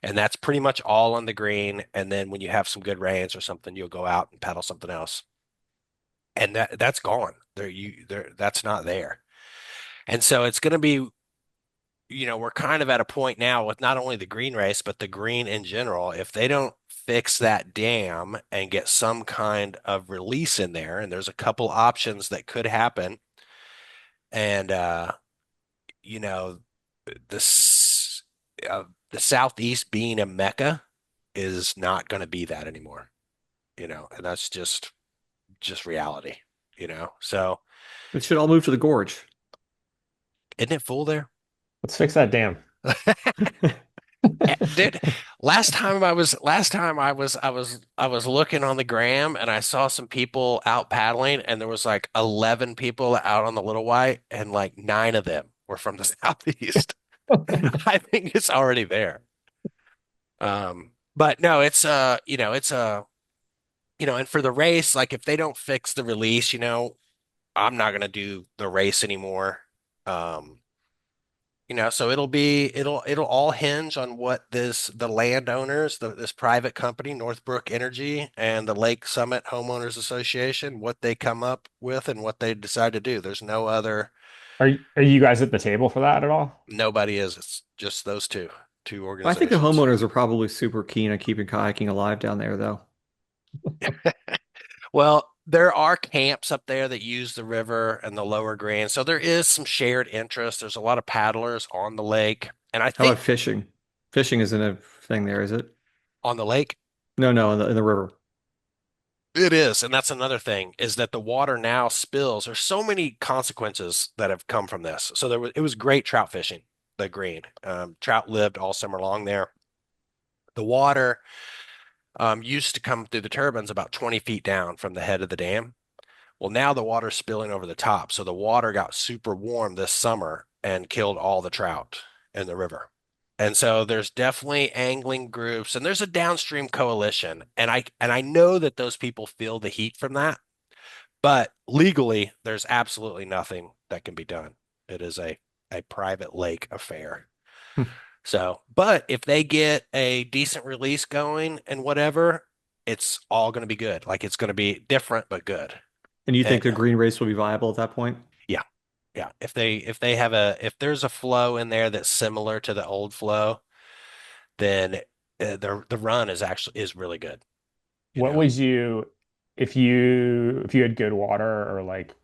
And that's pretty much all on the green. And then when you have some good rains or something, you'll go out and paddle something else. And that's gone. That's not there. And so it's going to be we're kind of at a point now with not only the green race, but the green in general. If they don't fix that dam and get some kind of release in there, and there's a couple options that could happen, and you know, the s- the southeast being a mecca is not going to be that anymore. And that's just reality. So it should all move to the gorge. isn't it full there? Let's fix that dam. Dude, last time I was looking on the gram and I saw some people out paddling and there was like 11 people out on the Little White and like nine of them were from the southeast. I think it's already there. But no, and for the race, like if they don't fix the release, I'm not gonna do the race anymore. Um, so it'll all hinge on what the landowners, this private company, Northbrook Energy, and the Lake Summit Homeowners Association, what they come up with and what they decide to do. There's no other, Are you guys at the table for that at all? nobody is. It's just those two I think the organizations. homeowners are probably super keen on keeping kayaking alive down there, though. Well, there are camps up there that use the river and the lower green, so there is some shared interest. There's a lot of paddlers on the lake, and I How about think fishing? Fishing isn't a thing there, is it? on the lake. No, no, in the river. It is, and that's another thing is that the water now spills. There's so many consequences that have come from this. So it was great trout fishing, the green. Trout lived all summer long there. The water used to come through the turbines about 20 feet down from the head of the dam. Well, now the water's spilling over the top. So the water got super warm this summer and killed all the trout in the river. And so there's definitely angling groups and there's a downstream coalition. And I know that those people feel the heat from that, but legally there's absolutely nothing that can be done. It is a private lake affair. So, but if they get a decent release going and whatever, it's all going to be good. Like it's going to be different but good. And you And think the green race will be viable at that point? yeah, yeah. If they have if there's a flow in there that's similar to the old flow, then the run is really good, you What know. would you, if you had good water or like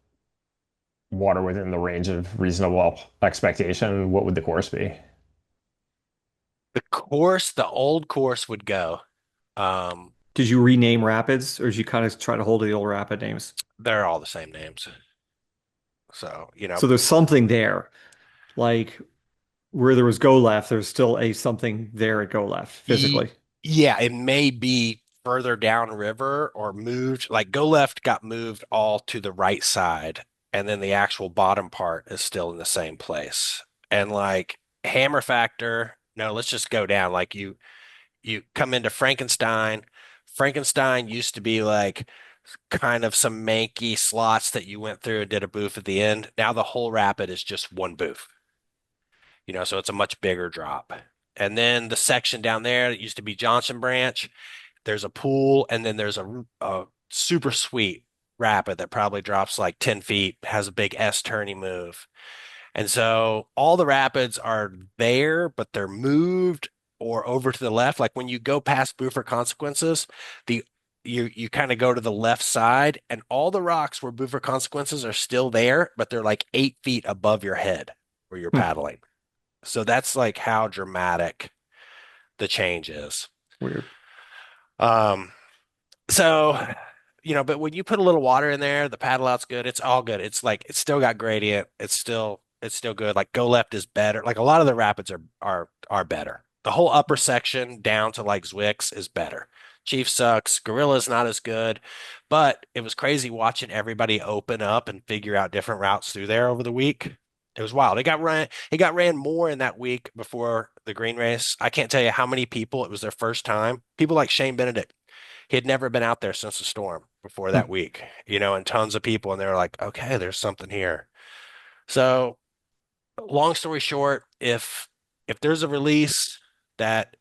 water within the range of reasonable expectation, what would the course be? The old course would go. Um, Did you rename rapids or did you kind of try to hold to the old rapid names? they're all the same names. So, So there's something there. Like where there was go left, there's still a something there at go left Ye physically. yeah, it may be further downriver or moved. Like Go Left got moved all to the right side, and then the actual bottom part is still in the same place. And like Hammer Factor, no, let's just go down. Like you come into Frankenstein. Frankenstein used to be like kind of some manky slots that you went through and did a booth at the end. Now the whole rapid is just one booth, so it's a much bigger drop. And then the section down there that used to be Johnson Branch, there's a pool, and then there's a super sweet rapid that probably drops like 10 feet, has a big S turny move. And so all the rapids are there, but they're moved or over to the left. Like when you go past Buford Consequences, the you kind of go to the left side, and all the rocks where Buford Consequences are still there, but they're like 8 feet above your head where you're Hmm, paddling. So that's like how dramatic the change is. weird. Um, so, but when you put a little water in there, the paddle out's good. It's all good. It's like it's still got gradient. It's still good. Like Go Left is better. Like a lot of the rapids are better. The whole upper section down to like Zwick's is better. Chief sucks. Gorilla's not as good, but it was crazy watching everybody open up and figure out different routes through there over the week. It was wild. It got ran more in that week before the green race. I can't tell you how many people it was their first time. People like Shane Benedict. He had never been out there since the storm before that Hmm. week, and tons of people, and they were like, okay, there's something here. So, long story short, if there's a release that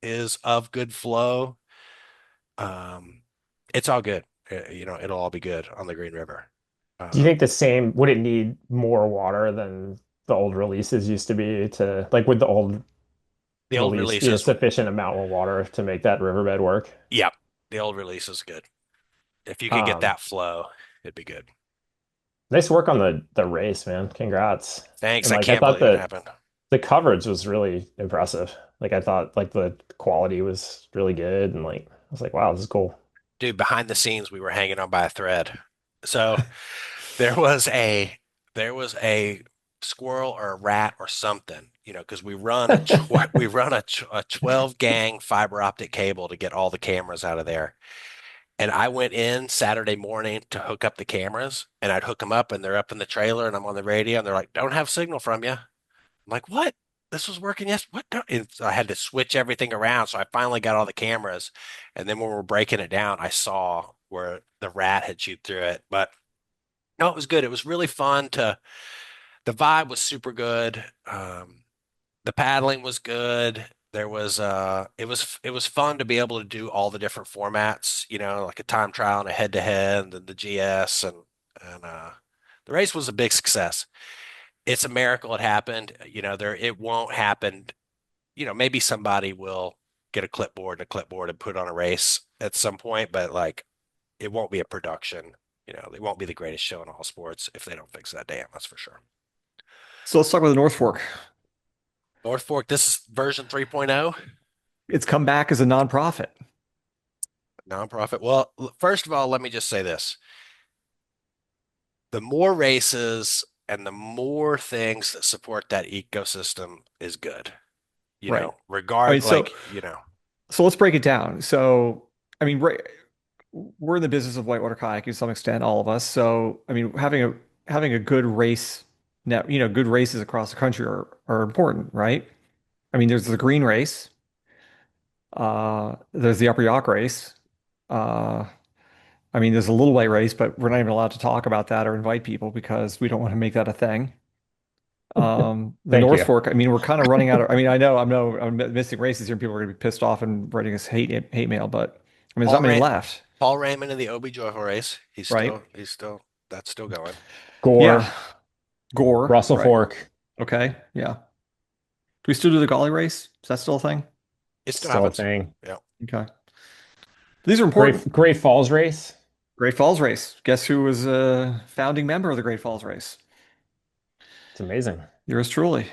is of good flow, um, it's all good. It'll all be good on the Green River. Do you Um, think the same, would it need more water than the old releases used to be to, like, would the old the old release be a releases, sufficient amount of water to make that riverbed work? yeah, the old release is good. If you could get Um, that flow, it'd be good. Nice work on the race, man. Congrats. Thanks. And I like I can't thought believe it that happened. the coverage was really impressive. Like I thought like the quality was really good and like I was like, wow, this is cool. Dude, behind the scenes, we were hanging on by a thread. So there was a there was a squirrel or a rat or something, because we run a 12 gang fiber optic cable to get all the cameras out of there. And I went in Saturday morning to hook up the cameras, and I'd hook them up, and they're up in the trailer, and I'm on the radio, and they're like, "Don't have signal from you." I'm like, "What? This was working yes. What?" And so I had to switch everything around. So I finally got all the cameras, and then when we were breaking it down, I saw where the rat had chewed through it. But no, it was good. It was really fun to. The vibe was super good. The paddling was good. It was fun to be able to do all the different formats, like a time trial and a head to head, and then the GS and the race was a big success. It's a miracle it happened. It won't happen. Maybe somebody will get a clipboard and put on a race at some point, but like it won't be a production. It won't be the greatest show in all sports if they don't fix that dam, that's for sure. So let's talk about the North Fork. North Fork, this is version 3.0, It's come back as a nonprofit, nonprofit. Well, first of all, let me just say this. The more races and the more things that support that ecosystem is good. right? I mean, so Like, so let's break it down. So, I mean, right, we're in the business of whitewater kayaking to some extent, all of us. So, I mean, having a good race net, good races across the country are important, right? I mean, there's the green race, there's the upper yacht race. Uh, I mean, there's a little white race, but we're not even allowed to talk about that or invite people because we don't want to make that a thing. The Thank North you. Fork, I mean, we're kind of running out of, I mean, I know I'm missing races here and people are going to be pissed off and writing us hate mail, but I mean, there's Paul not many Ray left, Paul Raymond in the Obi Joyful race. right? He's still that's still going. Yeah. Gore, Gore, Russell right. Fork, Okay. Yeah. Do we still do the Golly race? Is that still a thing? It still still a happens. thing. Yeah. Okay. These are important. Great Falls race. Great Falls race. Guess who was a founding member of the Great Falls race? It's amazing. Yours truly.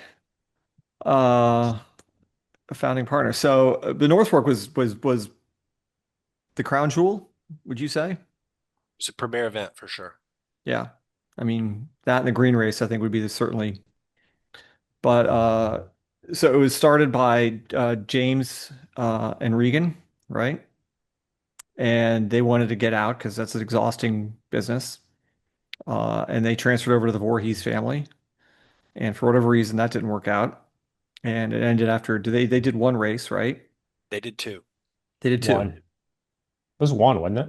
Uh, a founding partner. So the North Fork was the crown jewel, would you say? It's a premier event for sure. Yeah. I mean, that and the green race, I think would be the certainly. But so it was started by James and Regan, right? And they wanted to get out because that's an exhausting business. And they transferred over to the Voorhees family. And for whatever reason, that didn't work out. And it ended after they did one race, right? They did too. They did two. One. It was one, wasn't it?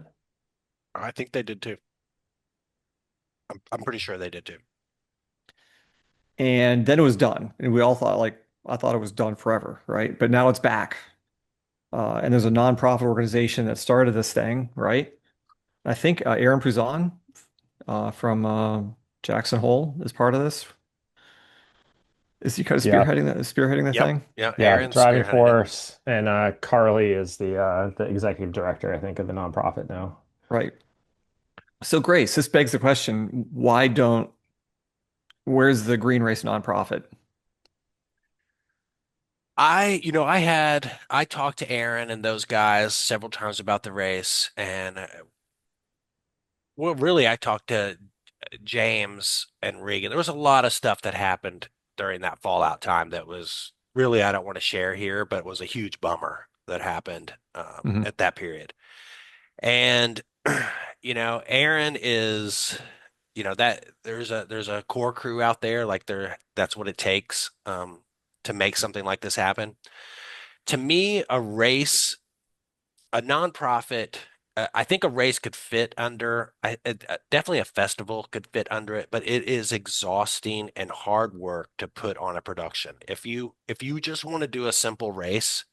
I think they did too. I'm pretty sure they did too. And then it was done. And we all thought like I thought it was done forever, right? But now it's back. And there's a nonprofit organization that started this thing, right? I think Aaron Puzon from Jackson Hole is part of this. Is he kind of Yeah. spearheading the Yep. thing? Yeah. Yeah. Aaron's Driving spearheading it. Force and Carly is the executive director, I think, of the nonprofit now. Right. So Grace, this begs the question, where's the Green Race nonprofit? I talked to Aaron and those guys several times about the race, and well, really, I talked to James and Regan. There was a lot of stuff that happened during that fallout time that was really I don't want to share here, but it was a huge bummer that happened Hmm. at that period. And Aaron is, that there's a core crew out there like that's what it takes to make something like this happen. To me, a nonprofit, I think a race could fit under, definitely a festival could fit under it, but it is exhausting and hard work to put on a production. If you just want to do a simple race,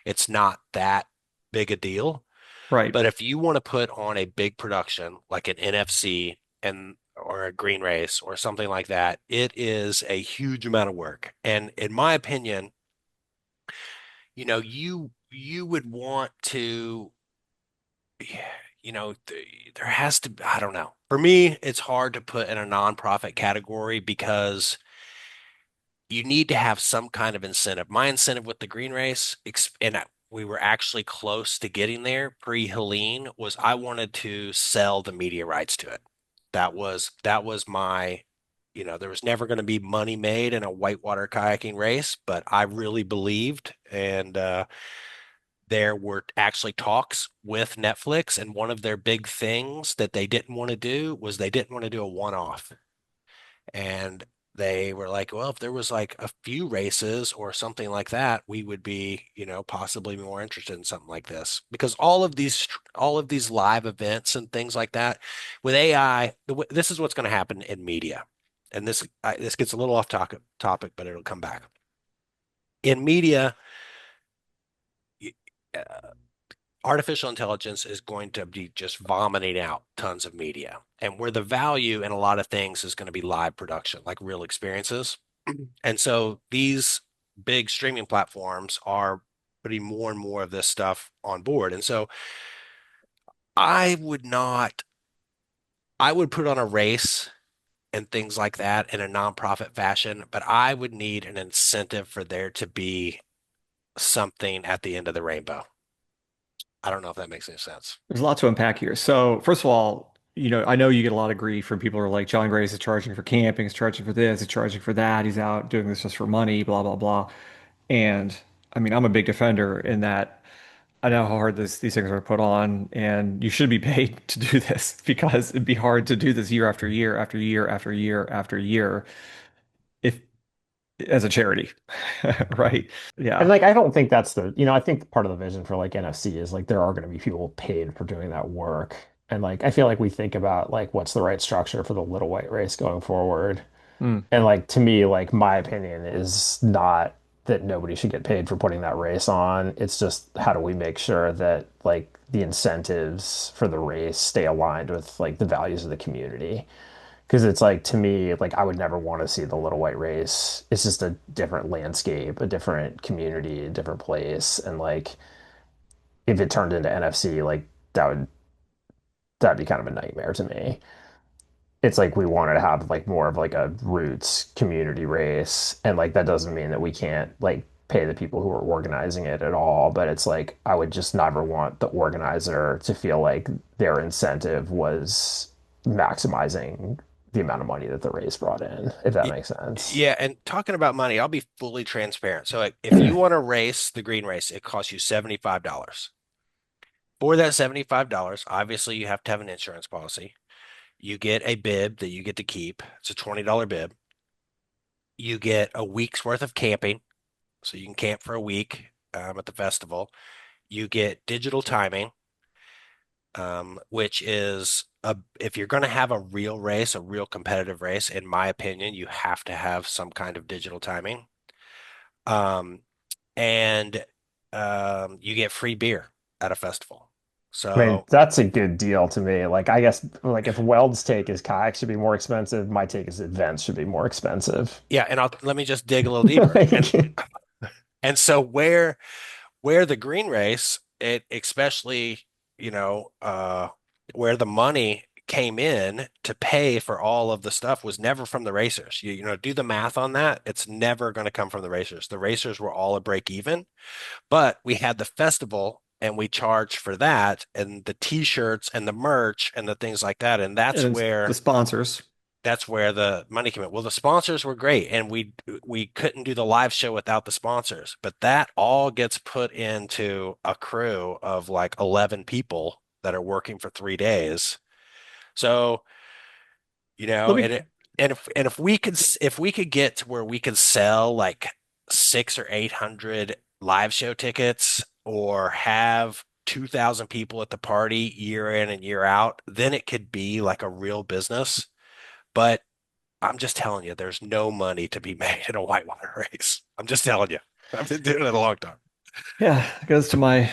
it's not that big a deal. Right. But if you want to put on a big production like an NFC and or a green race or something like that, it is a huge amount of work. And in my opinion, you would want to, there has to, I don't know. For me, it's hard to put in a nonprofit category because you need to have some kind of incentive. My incentive with the green race, and we were actually close to getting there pre-Helene, was I wanted to sell the media rights to it. That was my, there was never going to be money made in a whitewater kayaking race, but I really believed, and there were actually talks with Netflix, and one of their big things that they didn't want to do was they didn't want to do a one-off. And they were like, well, if there was like a few races or something like that, we would be, possibly more interested in something like this. Because all of these live events and things like that with AI, this is what's going to happen in media. And this gets a little off topic, but it'll come back. In media, uh, artificial intelligence is going to be just vomiting out tons of media. And where the value in a lot of things is going to be live production, like real experiences. And so these big streaming platforms are putting more and more of this stuff on board. And so I would not, I would put on a race and things like that in a nonprofit fashion, but I would need an incentive for there to be something at the end of the rainbow. I don't know if that makes any sense. There's a lot to unpack here. So first of all, I know you get a lot of grief from people who are like, John Grace is charging for camping, he's charging for this, he's charging for that, he's out doing this just for money, blah, blah, blah. And I mean, I'm a big defender in that I know how hard these things are put on, and you should be paid to do this because it'd be hard to do this year after year after year after year after year. If as a charity, right? And Yeah. like I don't think that's the, I think part of the vision for like NFC is like there are going to be people paid for doing that work. And like I feel like we think about like what's the right structure for the little white race going forward. Hmm. And like to me, like my opinion is not that nobody should get paid for putting that race on. It's just how do we make sure that like the incentives for the race stay aligned with like the values of the community. Because it's like to me, like I would never want to see the little white race. It's just a different landscape, a different community, a different place. And like if it turned into NFC, like that would that'd be kind of a nightmare to me. It's like we wanted to have like more of like a roots community race, and like that doesn't mean that we can't like pay the people who are organizing it at all, but it's like I would just never want the organizer to feel like their incentive was maximizing the amount of money that the race brought in, if that Y- makes sense. Yeah, and talking about money, I'll be fully transparent. So like, if you want to race the green race, it costs you $75. For that $75, obviously you have to have an insurance policy. You get a bib that you get to keep. It's a $20 bib. You get a week's worth of camping, so you can camp for a week at the festival. You get digital timing, which is if you're going to have a real race, a real competitive race, in my opinion, you have to have some kind of digital timing. Um, and you get free beer at a festival. I mean, So that's a good deal to me. Like, I guess, like, if Weld's take is kayaks should be more expensive, my take is events should be more expensive. yeah, and let me just dig a little deeper. And Like, so where the green race, it especially, you know, where the money came in to pay for all of the stuff was never from the racers. Do the math on that. It's never going to come from the racers. The racers were all a break even, but we had the festival and we charged for that and the t-shirts and the merch and the things like that. And And then the sponsors. that's where the money came in. Well, the sponsors were great, and we couldn't do the live show without the sponsors. But that all gets put into a crew of like 11 people that are working for 3 days. So, Let me, and if we could get to where we could sell like 600 or 800 live show tickets or have 2,000 people at the party year in and year out, then it could be like a real business. But I'm just telling you, there's no money to be made in a whitewater race. I'm just telling you. I've been doing it a long time. yeah, it goes to my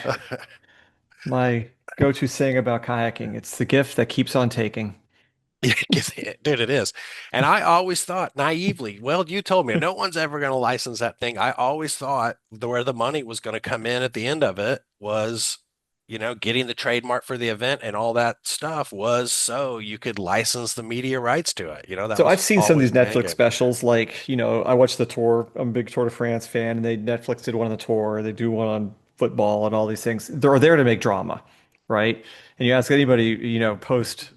go-to saying about kayaking. It's the gift that keeps on taking. Dude, it is. And I always thought naively, well, you told me no one's ever going to license that thing. I always thought where the money was going to come in at the end of it was, getting the trademark for the event and all that stuff was so you could license the media rights to it. That So I've was seen some of always these the end Netflix game. specials, like, I watched the tour. I'm a big Tour de France fan, and they Netflix did one on the tour. They do one on football and all these things. They're there to make drama, right? And you ask anybody, post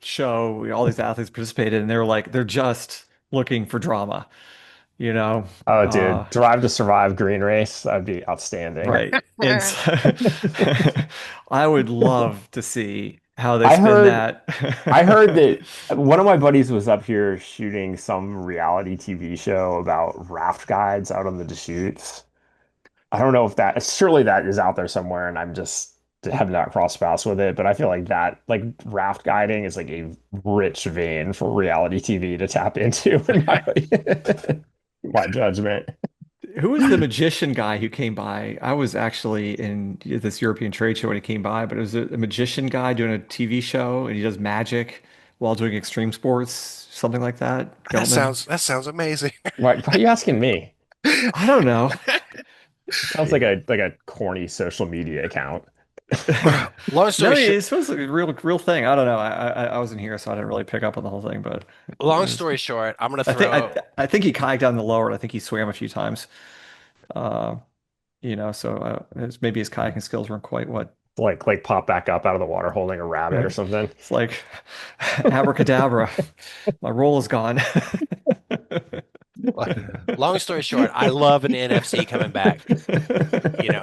show, all these athletes participated, and they're just looking for drama, you know? oh, Uh, dude, Drive to Survive Green Race, that'd be outstanding. right. And so I would love to see how they I spin heard that. I heard that one of my buddies was up here shooting some reality TV show about raft guides out on the Deschutes. I don't know if that surely that is out there somewhere and I'm just have not crossed paths with it, but I feel like that like raft guiding is like a rich vein for reality TV to tap into in my my judgment. Who was the magician guy who came by? I was actually in this European trade show when he came by, but it was a magician guy doing a TV show and he does magic while doing extreme sports, something like that. That Geltman. sounds that sounds amazing. Why are you asking me? I don't know. It sounds like a corny social media account. Long No, story short, it's supposed to be a real thing. I don't know. I wasn't here, so I didn't really pick up on the whole thing. But it long was, story short, I'm gonna I think I throw. I think he kayaked down the lower. And I think he swam a few times. Uh, so maybe his kayaking skills weren't quite what. Like pop back up out of the water holding a rabbit or Right. something. It's like abracadabra. My roll is gone. Long story short, I love an NFC coming back. You know,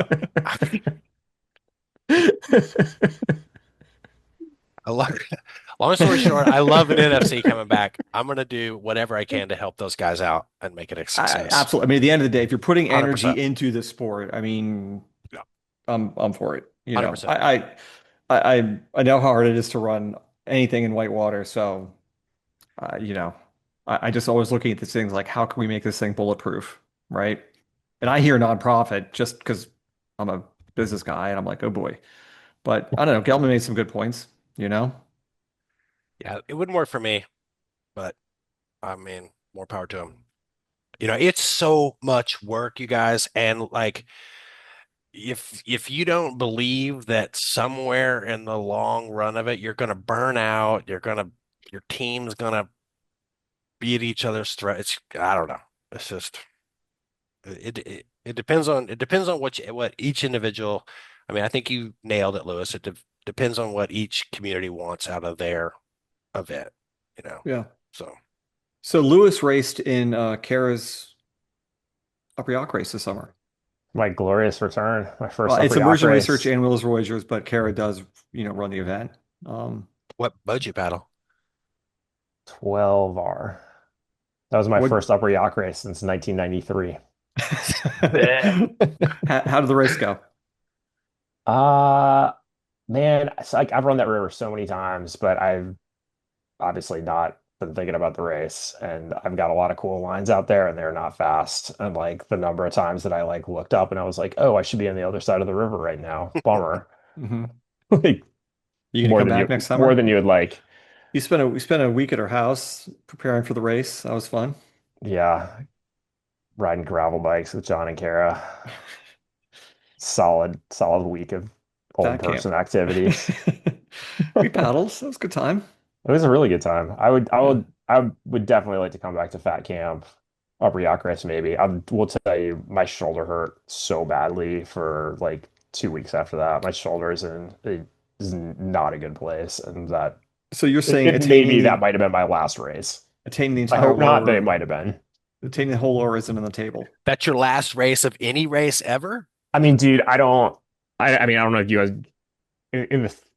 I love Long story short, I love an NFC coming back. I'm gonna do whatever I can to help those guys out and make it a success. Absolutely. I mean, at the end of the day, if you're putting energy 100%. into the sport, I mean, Yeah. I'm for it. 100%. I know how hard it is to run anything in whitewater, so you know, I just always looking at these things like how can we make this thing bulletproof, right? And I hear nonprofit just because I'm a business guy and I'm like, oh boy. But I don't know, Gelman made some good points, you know? Yeah, it wouldn't work for me, but I mean, more power to them. It's so much work, you guys, and like if you don't believe that somewhere in the long run of it, you're gonna burn out, your team's gonna be at each other's throats. I don't know. It's just it depends on what each individual. I mean, I think you nailed it, Lewis. It depends on what each community wants out of their event, you know. Yeah. So So Lewis raced in Kara's upper yacht race this summer. My glorious return, my Well, first it's upper yacht immersion research race, and Willis Roigers, but Kara does, run the event. Um, what boat you paddle? 12R. That was my what first upper yacht race since 1993. how did the race go? Uh Man, it's like I've run that river so many times, but I've obviously not been thinking about the race. And I've got a lot of cool lines out there, and they're not fast. And like the number of times that I like looked up and I was like, oh, I should be on the other side of the river right now. Bummer. Hmm. Like You gonna come back next more summer? than you would like. We spent a week at our house preparing for the race. That was fun. Yeah, riding gravel bikes with John and Kara. Solid week of old Fat camp. person activity. We paddled. So it was a good time. It was a really good time. Yeah. I would definitely like to come back to Fat Camp, Upper Yacht Race maybe. I will tell you, my shoulder hurt so badly for like 2 weeks after that. My shoulder is not a good place, and that So you're saying maybe that might have been my last race. attaining the I entire hope not, but it lower might have been. attaining the whole lower isn't on the table. That's your last race of any race ever? I mean, dude, I don't. I mean, I don't know if you guys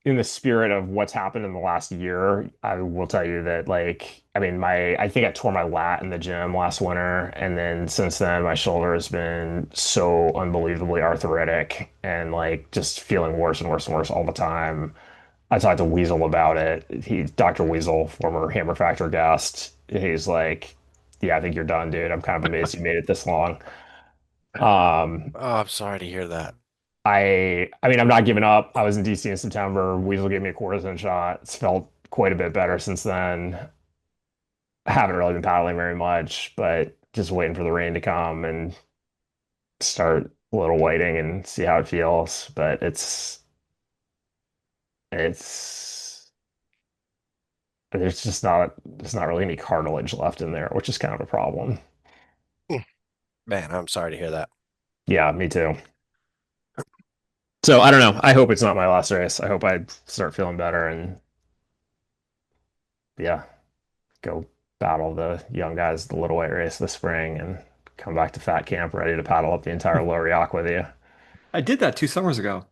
in the spirit of what's happened in the last year, I will tell you that like I mean I think I tore my lat in the gym last winter, and then since then my shoulder has been so unbelievably arthritic and like just feeling worse and worse and worse all the time. I talked to Weasel about it. Dr. Weasel, former Hammer Factor guest, he's like, yeah, I think you're done, dude. I'm kind of amazed you made it this long. Um, Oh, I'm sorry to hear that. I mean, I'm not giving up. I was in DC in September. Weasel gave me a cortisone shot. It's felt quite a bit better since then. I haven't really been paddling very much, but just waiting for the rain to come and start a little whiting and see how it feels. But it's there's not really any cartilage left in there, which is kind of a problem. Man, I'm sorry to hear that. Yeah, me too. So I don't know. I hope it's not my last race. I hope I start feeling better and yeah, go battle the young guys, the little white race this spring, and come back to Fat Camp ready to paddle up the entire lower Yak with you. I did that 2 summers ago.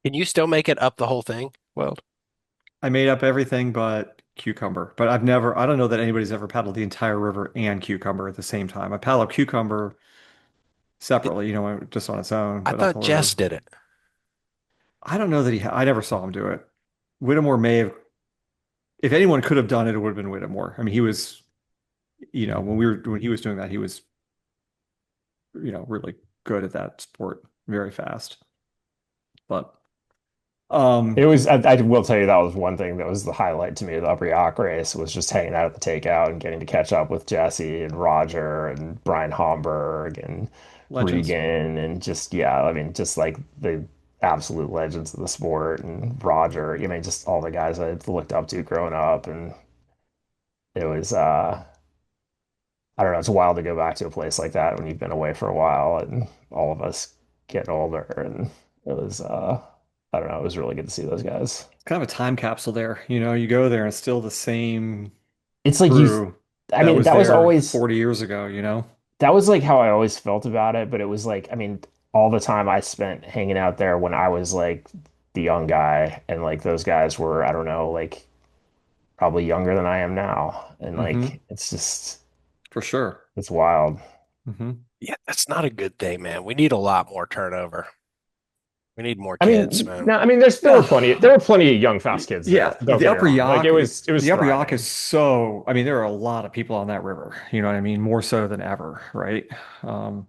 Can you still make it up the whole thing? Well, I made up everything but Cucumber. But I don't know that anybody's ever paddled the entire river and Cucumber at the same time. I paddled Cucumber it, separately, just on its own, I but up the thought Jess river. did it. I don't know that I never saw him do it. Whittemore may have, if anyone could have done it, it would have been Whittemore. I mean, he was, when he was doing that, he was, really good at that sport, very fast. But, It um, was, I will tell you, that was one thing that was the highlight to me of the Upper Yak race was just hanging out at the takeout and getting to catch up with Jesse and Roger and Brian Homburg and legends. Regan and just, yeah, I mean, just like the absolute legends of the sport and Roger, I mean, just all the guys I looked up to growing up. And it was, I don't know. It's wild to go back to a place like that when you've been away for a while and all of us getting older. And it was, I don't know. It was really good to see those guys. It's kind of a time capsule there. You go there and it's still the same It's like crew I that mean, was there 40 years ago, that was like how I always felt about it. But it was like, I mean, all the time I spent hanging out there when I was like the young guy and like those guys were, I don't know, like probably younger than I am now. And Hmm. like it's just For sure. it's wild. Hmm. Yeah, that's not a good thing, man. We need a lot more turnover. We need more I kids, mean, man. no, I mean there Yeah. were plenty of young fast kids there. Yeah, Don't get me wrong. Like it was The Upper Yak is thriving. so, I mean, there are a lot of people on that river, you know what I mean? More so than ever, right? Um,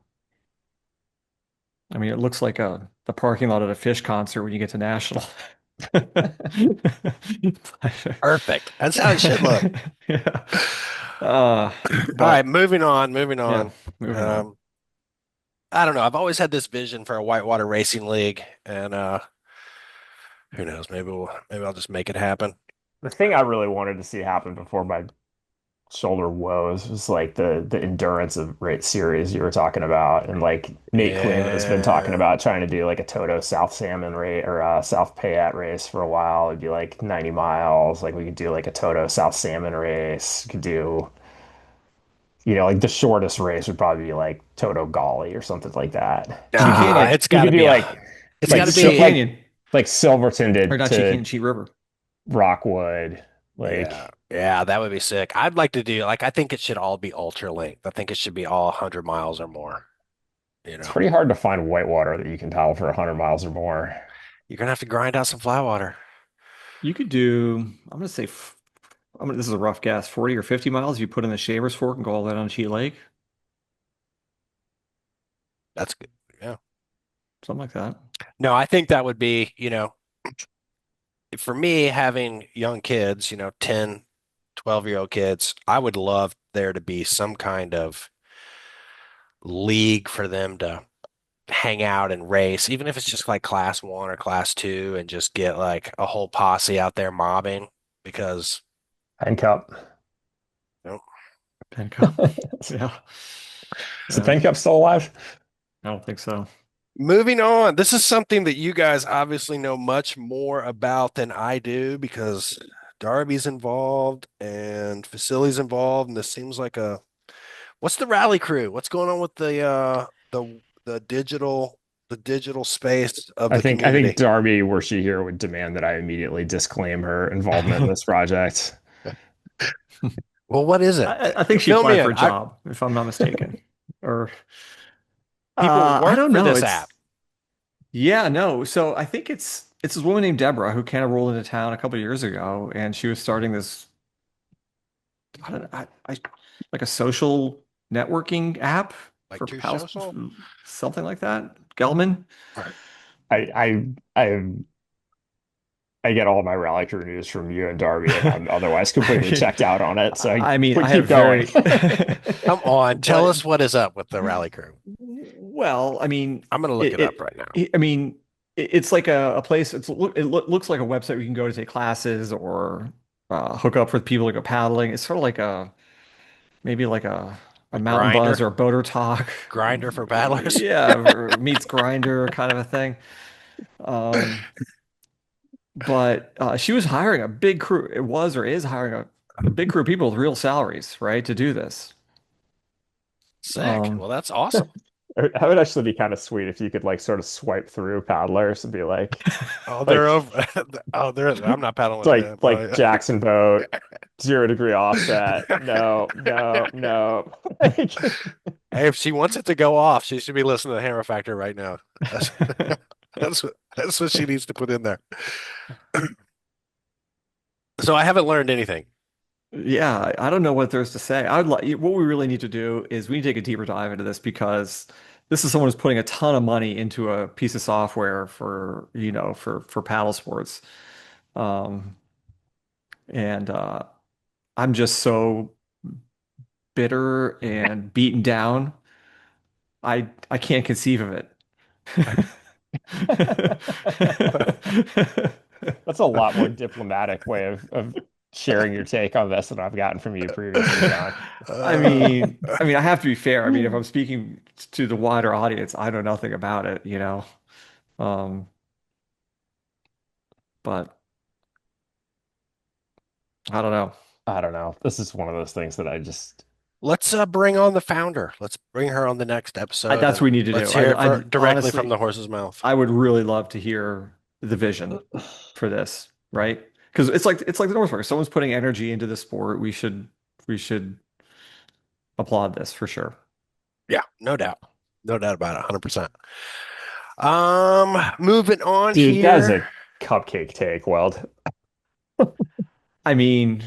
I mean, it looks like the parking lot at a fish concert when you get to National. Perfect. That's how it should look. Yeah. All right, But moving on, moving yeah, on. moving on. Um, I don't know. I've always had this vision for a whitewater racing league, and who knows? Maybe I'll just make it happen. The thing I really wanted to see happen before my shoulder woes was like the endurance of race series you were talking about, and like Nate Quinn has been talking Yeah. about trying to do like a Toto South Salmon race or South Payette race for a while. It'd be like 90 miles. Like we could do like a Toto South Salmon race. Could do, like the shortest race would probably be like Toto Golly or something like that. You Cheat could do Nah, Canyon. like it's you got to could do be a, like it's You got like to could do Cheat so be, Canyon. like Silverton Or not Cheat Canyon, Cheat River. Rockwood. yeah, Like yeah, that would be sick. I'd like to do like I think it should all be ultra length. I think it should be all 100 miles or more. You it's know, pretty hard to find whitewater that you can paddle for 100 miles or more. you're gonna have to grind out some fly water. You could do, I'm gonna say, this is a rough guess, 40 or 50 miles. You put in the Shavers Fork and go all the way down to Cheat Lake, That's good. Yeah. something like that. No, I think that would be, for me having young kids, 10, 12-year-old kids, I would love there to be some kind of league for them to hang out and race, even if it's just like class one or class two, and just get like a whole posse out there mobbing because Pen Cup. you know, Pen Cup. Yeah. Is the Yeah. Pen Cup still alive? I don't think so. moving on. This is something that you guys obviously know much more about than I do because Darby's involved and Facility's involved, and this seems like a what's the rally crew? What's going on with the digital space of the I think community? Darby, were she here, would demand that I immediately disclaim her involvement in this project. Well, what is it? I think she Fill me applied for in. a job, if I'm not mistaken. Or People I work don't for know. this app. It's yeah, no. So I think it's this woman named Deborah who kind of rolled into town a couple of years ago, and she was starting this I don't I like a social networking app Like for True pals, Social? something like that. Gelman. I I get all my rally crew news from you and Darby, and I'm otherwise completely checked out on it. So I mean, we I have keep going. very, Come on, tell but us what is up with the rally crew. well, I mean, I'm gonna look it, it up it, right now. I mean, it's like a place. Looks like a website where you can go to take classes or hook up with people to go paddling. It's sort of like maybe like a A Mountain Buzz grinder, or a Boater Talk, grinder for paddlers. yeah, or meets Grinder kind of a thing. Um, but she was hiring a big crew. It was or is hiring a big crew of people with real salaries, right, to do this. Sick. Um, Well, that's awesome. That would actually be kind of sweet if you could like sort of swipe through paddlers and be Oh, they're like over. Oh, they're. I'm not paddling with like them. Oh, like yeah. Jackson boat, 0 degree offset. No, no, no. Hey, if she wants it to go off, she should be listening to the Hammer Factor right now. That's that's what she needs to put in there. So I haven't learned anything. yeah, I don't know what there's to say. I would like what we really need to do is we need to take a deeper dive into this because this is someone who's putting a ton of money into a piece of software for, for paddle sports. Um, and I'm just so bitter and beaten down. I can't conceive of it. That's a lot more diplomatic way of sharing your take on this than I've gotten from you previously, John. I have to be fair. I mean, if I'm speaking to the wider audience, I know nothing about it, you know. Um, but I don't know. I don't know. This is one of those things that I just Let's bring on the founder. Let's bring her on the next episode, That's what we and need to do. let's hear it I directly from honestly, the horse's mouth. I would really love to hear the vision for this, right? because it's like the North Fork. If someone's putting energy into the sport, we should applaud this for sure. Yeah, no doubt. No doubt about it, 100%. Moving on Dude, that's a here. cupcake take, Weld. I mean,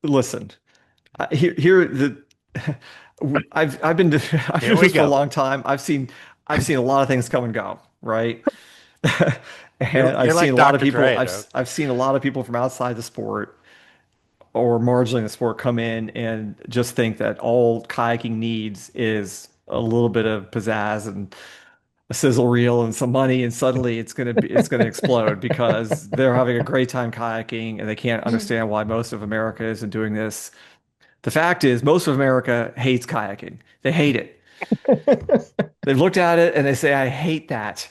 listen, here the I've been I've been Here doing we this for a go. long time. I've seen a lot of things come and go, right? You're And I've you're seen like a lot of Dr. people Dre, I've dude. I've seen a lot of people from outside the sport or marginally in the sport come in and just think that all kayaking needs is a little bit of pizzazz and a sizzle reel and some money, and suddenly it's gonna explode because they're having a great time kayaking and they can't understand why most of America isn't doing this. The fact is, most of America hates kayaking. They hate it. They've looked at it and they say, I hate that.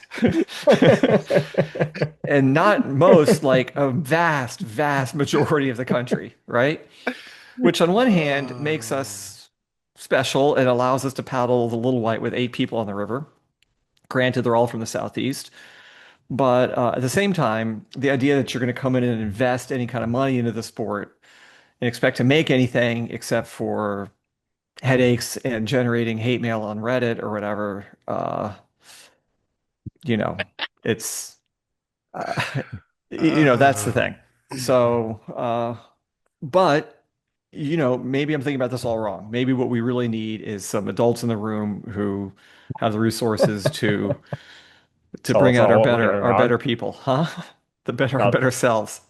And not most, like a vast, vast majority of the country, right? Which on one hand makes Uh, us special and allows us to paddle the Little White with 8 people on the river. Granted, they're all from the Southeast. But at the same time, the idea that you're going to come in and invest any kind of money into the sport and expect to make anything except for headaches and generating hate mail on Reddit or whatever, you know, it's, uh, that's the uh, thing. So, but, maybe I'm thinking about this all wrong. Maybe what we really need is some adults in the room who have the resources to Tell bring us out all what we're getting our wrong. better people, huh? Our That, better selves.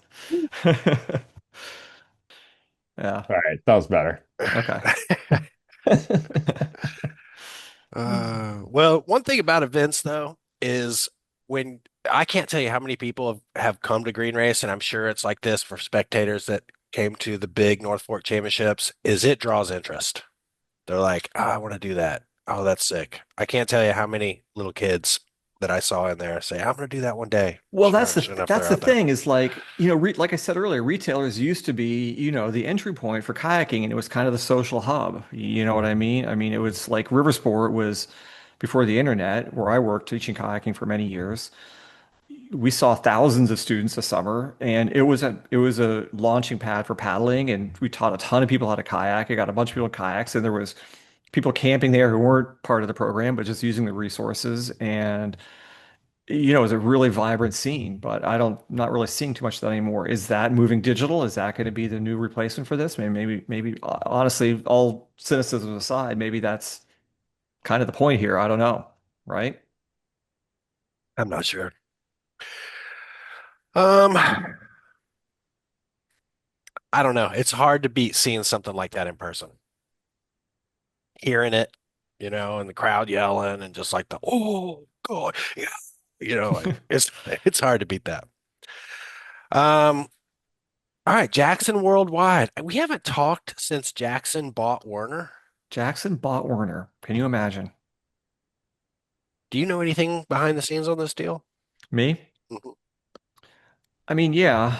Yeah. all right, that was better. Okay. well, one thing about events though is when I can't tell you how many people have come to Green Race, and I'm sure it's like this for spectators that came to the big North Fork Championships, is it draws interest. They're like, oh, I want to do that. Oh, that's sick. I can't tell you how many little kids that I saw in there say, I'm going to do that one day. Well, that's the Sure enough, that's they're the out there. thing is like, like I said earlier, retailers used to be, the entry point for kayaking and it was kind of the social hub. You know what I mean? I mean, it was like river sport was before the internet, where I worked teaching kayaking for many years. We saw thousands of students a summer and it was a launching pad for paddling and we taught a ton of people how to kayak. I got a bunch of people in kayaks and there was people camping there who weren't part of the program, but just using the resources. And it was a really vibrant scene, but not really seeing too much of that anymore. Is that moving digital? Is that going to be the new replacement for this? Maybe, honestly, all cynicism aside, maybe that's kind of the point here. I don't know, right? I'm not sure. Um, I don't know. It's hard to beat seeing something like that in person, hearing it, and the crowd yelling and just like oh God, yeah, it's hard to beat that. Um, all right, Jackson Worldwide. We haven't talked since Jackson bought Werner. Jackson bought Werner. Can you imagine? Do you know anything behind the scenes on this deal? Me? Mhm. I mean, yeah,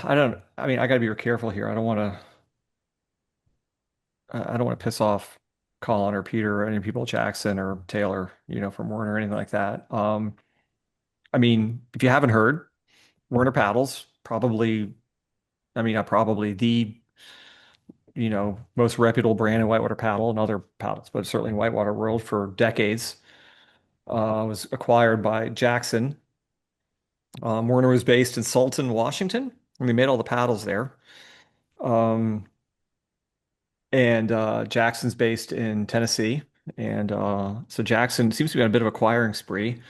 I mean, I got to be careful here. I don't want to piss off Colin or Peter or any people, Jackson or Taylor, from Werner or anything like that. I mean, if you haven't heard, Werner Paddles, probably, I mean, not probably the, most reputable brand in whitewater paddle and other paddles, but certainly in whitewater world for decades, was acquired by Jackson. Werner was based in Sultan, Washington, and they made all the paddles there. Um, and Jackson's based in Tennessee. And so Jackson seems to be on a bit of acquiring spree,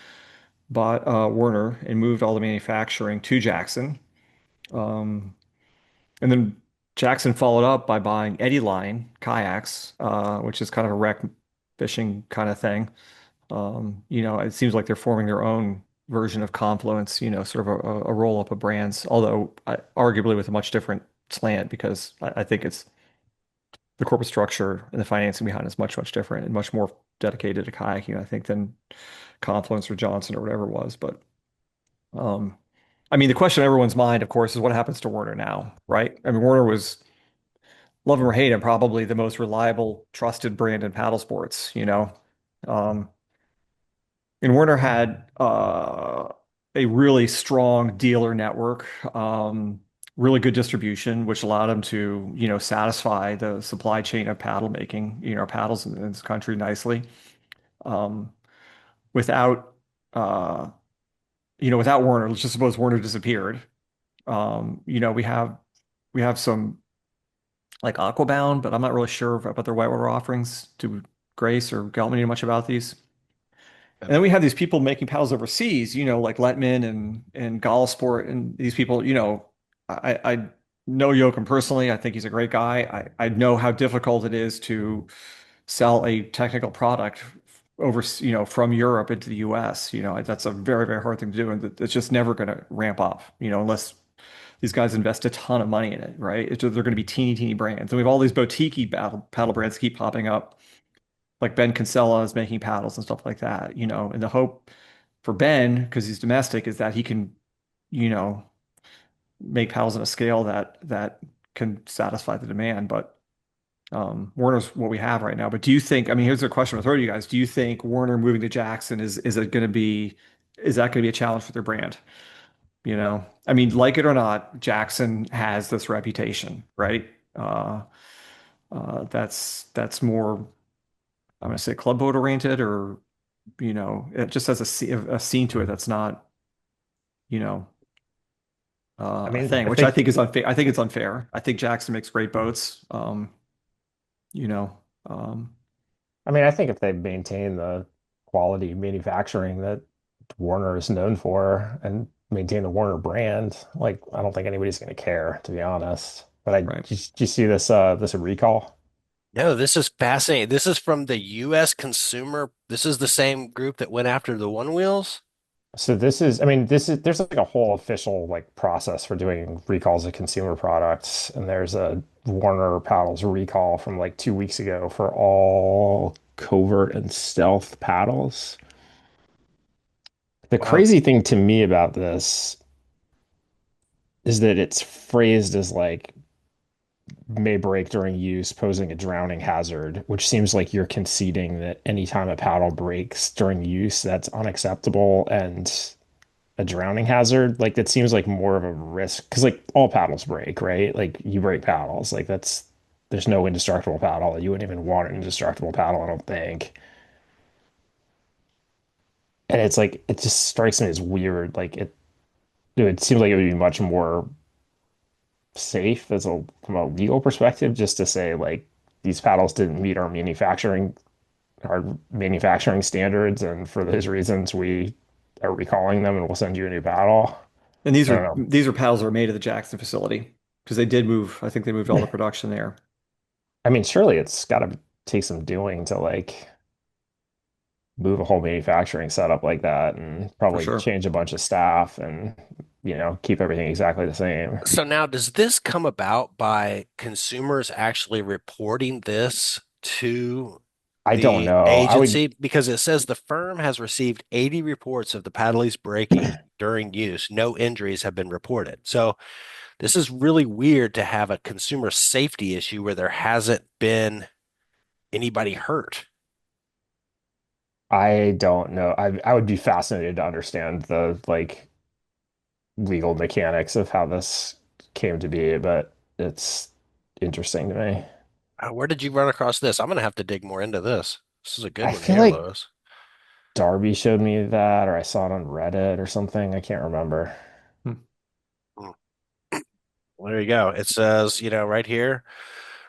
bought Werner and moved all the manufacturing to Jackson. Um, and then Jackson followed up by buying Eddy Line kayaks, which is kind of a wreck fishing kind of thing. It seems like they're forming their own version of Confluence, sort of a roll up of brands, although arguably with a much different slant because I think it's the corporate structure and the financing behind it is much, much different and much more dedicated to kayaking, I think, than Confluence or Johnson or whatever it was. But um, I mean, the question on everyone's mind, of course, is what happens to Werner now, right? I mean, Werner was, love him or hate him, probably the most reliable, trusted brand in paddle sports, Um, and Werner had a really strong dealer network. really good distribution, which allowed them to, satisfy the supply chain of paddle making, paddles in this country nicely. Um, without, uh, without Warner, let's just suppose Warner disappeared. We have some like Aquabound, but I'm not really sure about their whitewater offerings. Do Grace or Gelman know much about these? And then we have these people making paddles overseas, like Letman and Gallsport, and these people, I know Joachim personally. I think he's a great guy. I know how difficult it is to sell a technical product over, from Europe into the US. That's a very, very hard thing to do, and it's just never going to ramp up, unless these guys invest a ton of money in it, right? They're going to be teeny, teeny brands. And we have all these boutique paddle brands keep popping up, like Ben Kinsella is making paddles and stuff like that, and the hope for Ben, because he's domestic, is that he can, you know, make paddles on a scale that can satisfy the demand. But Warner's what we have right now. But do you think, I mean, here's a question I'll throw to you guys. Do you think Warner moving to Jackson is that going to be a challenge for their brand? I mean, like it or not, Jackson has this reputation, right? That's more, I'm going to say club boat oriented, or it just has a scene to it that's not, you know, I a mean, thing, I which I think think is unfair. I think it's unfair. I think Jackson makes great boats. You know, I mean, I think if they maintain the quality manufacturing that Warner is known for and maintain the Warner brand, like I don't think anybody's going to care, to be honest. But right. did you see this recall? No, this is fascinating. This is from the U.S. consumer. This is the same group that went after the one wheels. So this is, I mean, this is there's like a whole official like process for doing recalls of consumer products, and there's a Warner paddles recall from like 2 weeks ago for all covert and stealth paddles. The Wow. crazy thing to me about this is that it's phrased as like may break during use, posing a drowning hazard, which seems like you're conceding that anytime a paddle breaks during use, that's unacceptable and a drowning hazard. Like that seems like more of a risk because like all paddles break, right? Like you break paddles. Like that's there's no indestructible paddle. You wouldn't even want an indestructible paddle, I don't think. And it's like it just strikes me as weird. It seems like it would be much more safe from a legal perspective just to say like these paddles didn't meet our manufacturing standards, and for those reasons we are recalling them and we'll send you a new paddle. And these I don't are know. these are paddles that are made at the Jackson facility because they did move. I think they moved all the production there I mean, surely it's got to take some doing to like move a whole manufacturing setup like that and for probably sure. change a bunch of staff and keep everything exactly the same. So now, does this come about by consumers actually reporting this to I don't the know. I would agency? Because it says the firm has received 80 reports of the paddles breaking during use. No injuries have been reported. So this is really weird to have a consumer safety issue where there hasn't been anybody hurt. I don't know. I would be fascinated to understand the like legal mechanics of how this came to be, but it's interesting to me. Where did you run across this? I'm going to have to dig more into this. This is a good I one feel here, like Lois. Darby showed me that, or I saw it on Reddit or something. I can't remember. Hmm. Hmm. Well, there you go. It says, right here,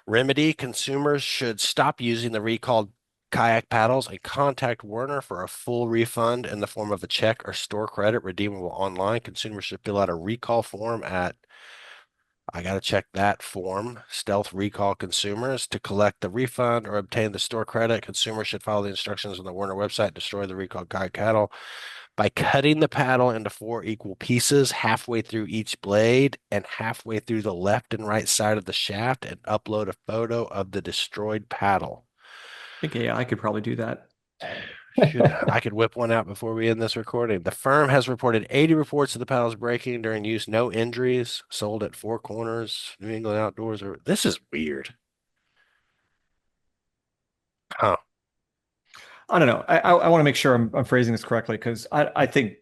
remedy consumers should stop using the recalled kayak paddles and contact Werner for a full refund in the form of a check or store credit redeemable online. Consumers should fill out a recall form at I got to check that form. Stealth recall consumers to collect the refund or obtain the store credit. Consumers should follow the instructions on the Werner website. Destroy the recalled kayak paddle by cutting the paddle into four equal pieces, halfway through each blade and halfway through the left and right side of the shaft, and upload a photo of the destroyed paddle. I think AI could probably do that. Shoot, I could whip one out before we end this recording. The firm has reported 80 reports of the paddles breaking during use, no injuries, sold at Four Corners, New England Outdoors. This is weird. Huh. I don't know. I want to make sure I'm phrasing this correctly because I think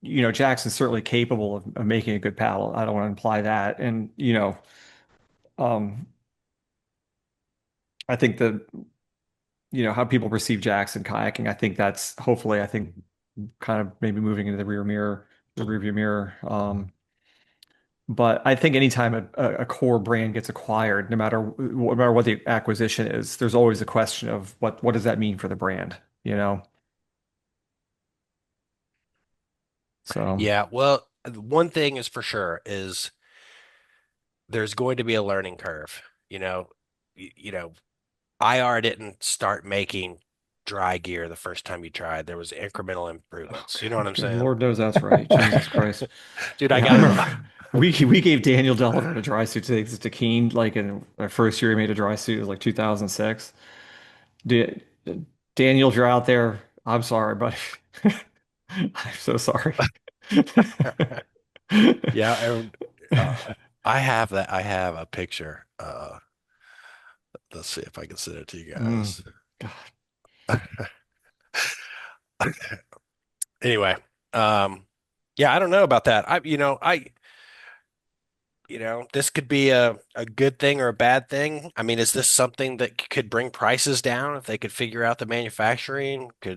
Jackson's certainly capable of making a good paddle. I don't want to imply that. And, um, I think that, how people perceive Jackson kayaking, I think that's hopefully, I think kind of maybe moving into the rear view mirror. But I think anytime a core brand gets acquired, no matter what the acquisition is, there's always a question of what does that mean for the brand, you know? So, Yeah, well, one thing is for sure is there's going to be a learning curve. You know, IR didn't start making dry gear the first time you tried. There was incremental improvements. You know what I'm good saying? Lord knows that's right. Jesus Christ. Dude, I Yeah, I got remember we gave Daniel Delavan a dry suit to Keen, like in our first year he made a dry suit, it was like 2006. Did, Daniel, if you're out there, I'm sorry, but I'm so sorry. yeah, I have that. I have a picture. Let's see if I can send it to you Mm. guys. God. Anyway, yeah, I don't know about that. This could be a good thing or a bad thing. I mean, is this something that could bring prices down if they could figure out the manufacturing? Well,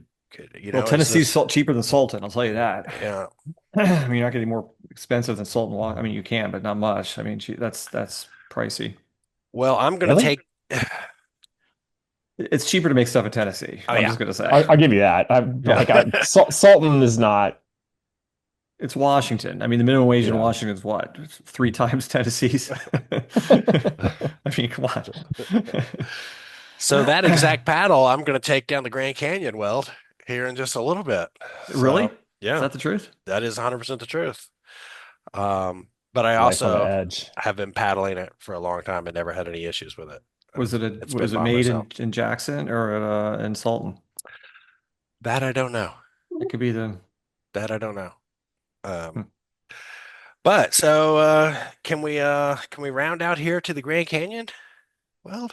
Is Tennessee's this, cheaper than Sultan, I'll tell you that. yeah, I mean, you're not getting more expensive than Sultan. I mean, you can, but not much. I mean, that's pricey. well, I'm gonna Really? take, It's cheaper to make stuff in Tennessee. oh I'm yeah, just gonna say. I'll give you that. Yeah. Sultan is not. It's Washington. I mean, the minimum wage in Yeah. Washington is what? Three times Tennessee's. I mean, come on. so that exact paddle, I'm gonna take down the Grand Canyon weld here in just a little bit. Really? So Is yeah, that the truth? that is 100% the truth. But I Life on the also edge. have been paddling it for a long time and never had any issues with it. It's been Was it by made myself. in Jackson or in Sultan? That I don't know. It could be the That I don't know. hmm. Um, but so can we round out here to the Grand Canyon? Well,